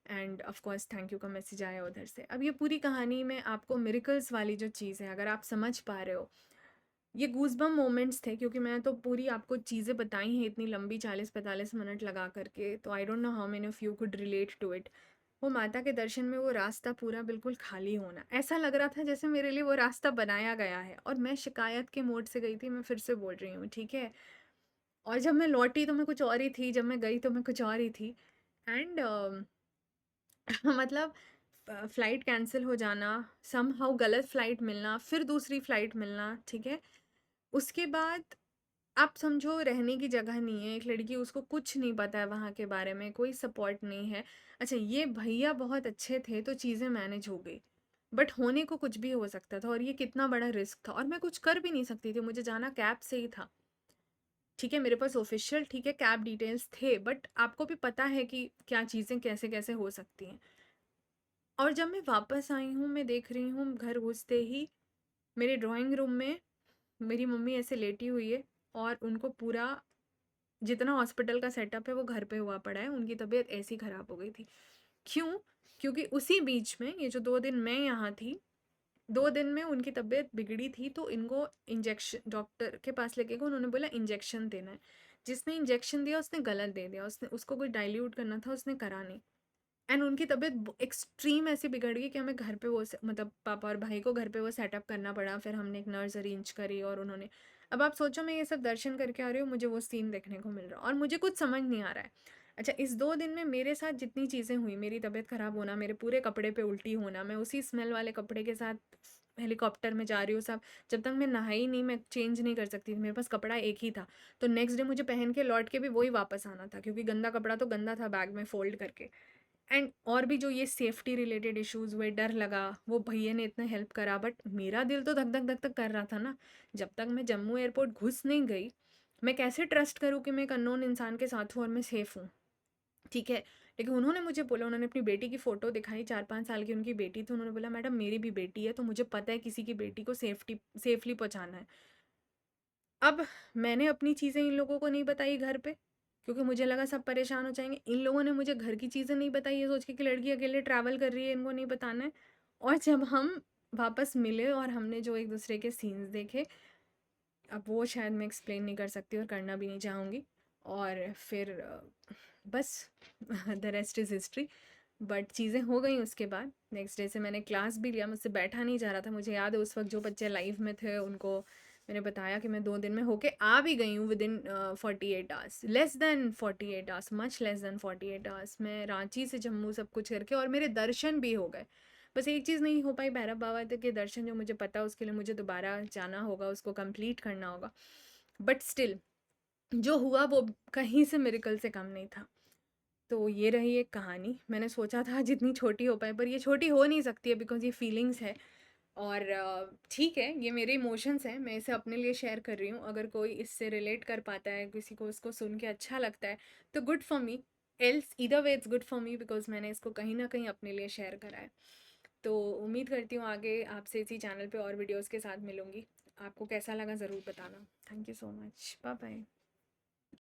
End of course thank you का मैसेज आया उधर से। अब ये पूरी कहानी में आपको मिरेकल्स वाली जो चीज़ है, अगर आप समझ पा रहे हो, ये गूज़बम्प मोमेंट्स थे, क्योंकि मैं तो पूरी आपको चीज़ें बताई हैं इतनी लंबी, 40-45 मिनट लगा करके, तो I don't know how many of you could relate to it. वो माता के दर्शन में वो रास्ता पूरा बिल्कुल खाली होना, ऐसा लग रहा था जैसे मेरे लिए वो रास्ता बनाया गया है। और मैं शिकायत के मोड से गई थी, मैं फिर से बोल रही हूँ, ठीक है। और जब मैं लौटी तो मैं कुछ और ही थी, जब मैं गई तो मैं कुछ और ही थी। एंड मतलब फ़्लाइट कैंसिल हो जाना, समहाउ गलत फ़्लाइट मिलना, फिर दूसरी फ़्लाइट मिलना, ठीक है। उसके बाद आप समझो रहने की जगह नहीं है, एक लड़की, उसको कुछ नहीं पता है वहाँ के बारे में, कोई सपोर्ट नहीं है। अच्छा, ये भैया बहुत अच्छे थे तो चीज़ें मैनेज हो गई, बट होने को कुछ भी हो सकता था, और ये कितना बड़ा रिस्क था, और मैं कुछ कर भी नहीं सकती थी, मुझे जाना कैब से ही था, ठीक है। मेरे पास ऑफिशियल, ठीक है, कैब डिटेल्स थे, बट आपको भी पता है कि क्या चीज़ें कैसे कैसे हो सकती हैं। और जब मैं वापस आई हूँ, मैं देख रही हूँ घर घुसते ही मेरे ड्राइंग रूम में मेरी मम्मी ऐसे लेटी हुई है, और उनको पूरा जितना हॉस्पिटल का सेटअप है वो घर पे हुआ पड़ा है, उनकी तबीयत ऐसी ख़राब हो गई थी। क्यों? क्योंकि उसी बीच में ये जो 2 दिन मैं यहाँ थी, 2 दिन में उनकी तबीयत बिगड़ी थी, तो इनको इंजेक्शन डॉक्टर के पास लेके गए, उन्होंने बोला इंजेक्शन देना है। जिसने इंजेक्शन दिया उसने गलत दे दिया, उसने उसको कोई डाइल्यूट करना था, उसने करा नहीं। एंड उनकी तबीयत एक्सट्रीम ऐसी बिगड़ गई कि हमें घर पे वो मतलब पापा और भाई को घर पे वो सेटअप करना पड़ा। फिर हमने एक नर्स अरेंज करी और उन्होंने, अब आप सोचो मैं ये सब दर्शन करके आ रही हूँ, मुझे वो सीन देखने को मिल रहा और मुझे कुछ समझ नहीं आ रहा है। अच्छा, इस 2 दिन में मेरे साथ जितनी चीज़ें हुई, मेरी तबीयत ख़राब होना, मेरे पूरे कपड़े पे उल्टी होना, मैं उसी स्मेल वाले कपड़े के साथ हेलीकॉप्टर में जा रही हूँ सब, जब तक मैं नहाई नहीं मैं चेंज नहीं कर सकती थी, मेरे पास कपड़ा एक ही था। तो नेक्स्ट डे मुझे पहन के लौट के भी वही वापस आना था, क्योंकि गंदा कपड़ा तो गंदा था बैग में फ़ोल्ड करके। एंड और भी जो ये सेफ्टी रिलेटेड इश्यूज़ हुए, डर लगा, वो भैया ने इतना हेल्प करा, बट मेरा दिल तो धक धक धक धक कर रहा था ना। जब तक मैं जम्मू एयरपोर्ट घुस नहीं गई, मैं कैसे ट्रस्ट करूँ कि मैं एक अननोन इंसान के साथ हूँ और मैं सेफ़ हूँ। ठीक है, लेकिन उन्होंने मुझे बोला, उन्होंने अपनी बेटी की फ़ोटो दिखाई, 4-5 साल की उनकी बेटी थी, उन्होंने बोला मैडम मेरी भी बेटी है, तो मुझे पता है किसी की बेटी को सेफली पहुँचाना है। अब मैंने अपनी चीज़ें इन लोगों को नहीं बताई घर पे, क्योंकि मुझे लगा सब परेशान हो जाएँगे। इन लोगों ने मुझे घर की चीज़ें नहीं बताई, ये सोच के कि लड़की अकेले ट्रैवल कर रही है, इनको नहीं बताना है। और जब हम वापस मिले और हमने जो एक-दूसरे के सीन्स देखे, अब वो शायद मैं एक्सप्लेन नहीं कर सकती और करना भी नहीं चाहूँगी। और फिर बस the rest is history. But चीज़ें हो गई उसके बाद। नेक्स्ट डे से मैंने क्लास भी लिया, मुझसे बैठा नहीं जा रहा था। मुझे याद है उस वक़्त जो बच्चे लाइव में थे उनको मैंने बताया कि मैं 2 दिन में होके आ भी गई हूँ within 48 hours, less than 48 hours, much less than 48 hours. मैं रांची से जम्मू सब कुछ करके, और मेरे दर्शन भी हो गए। बस एक चीज़ नहीं हो पाई, भैरव बाबा के दर्शन, जो मुझे पता है उसके लिए मुझे दोबारा जाना होगा, उसको कंप्लीट करना होगा। बट स्टिल जो हुआ वो कहीं से मिरेकल से कम नहीं था। तो ये रही एक कहानी। मैंने सोचा था जितनी छोटी हो पाए, पर ये छोटी हो नहीं सकती है, बिकॉज़ ये फीलिंग्स है। और ठीक है, ये मेरे इमोशंस हैं, मैं इसे अपने लिए शेयर कर रही हूँ। अगर कोई इससे रिलेट कर पाता है, किसी को उसको सुन के अच्छा लगता है, तो good for me. Else either way it's good for me, because मैंने इसको कहीं न कहीं अपने लिए शेयर करा है। तो उम्मीद करती हूँ आगे आपसे इसी चैनल पे और वीडियोज़ के साथ मिलूँगी। आपको कैसा लगा ज़रूर बताना। Thank you so much. Bye bye.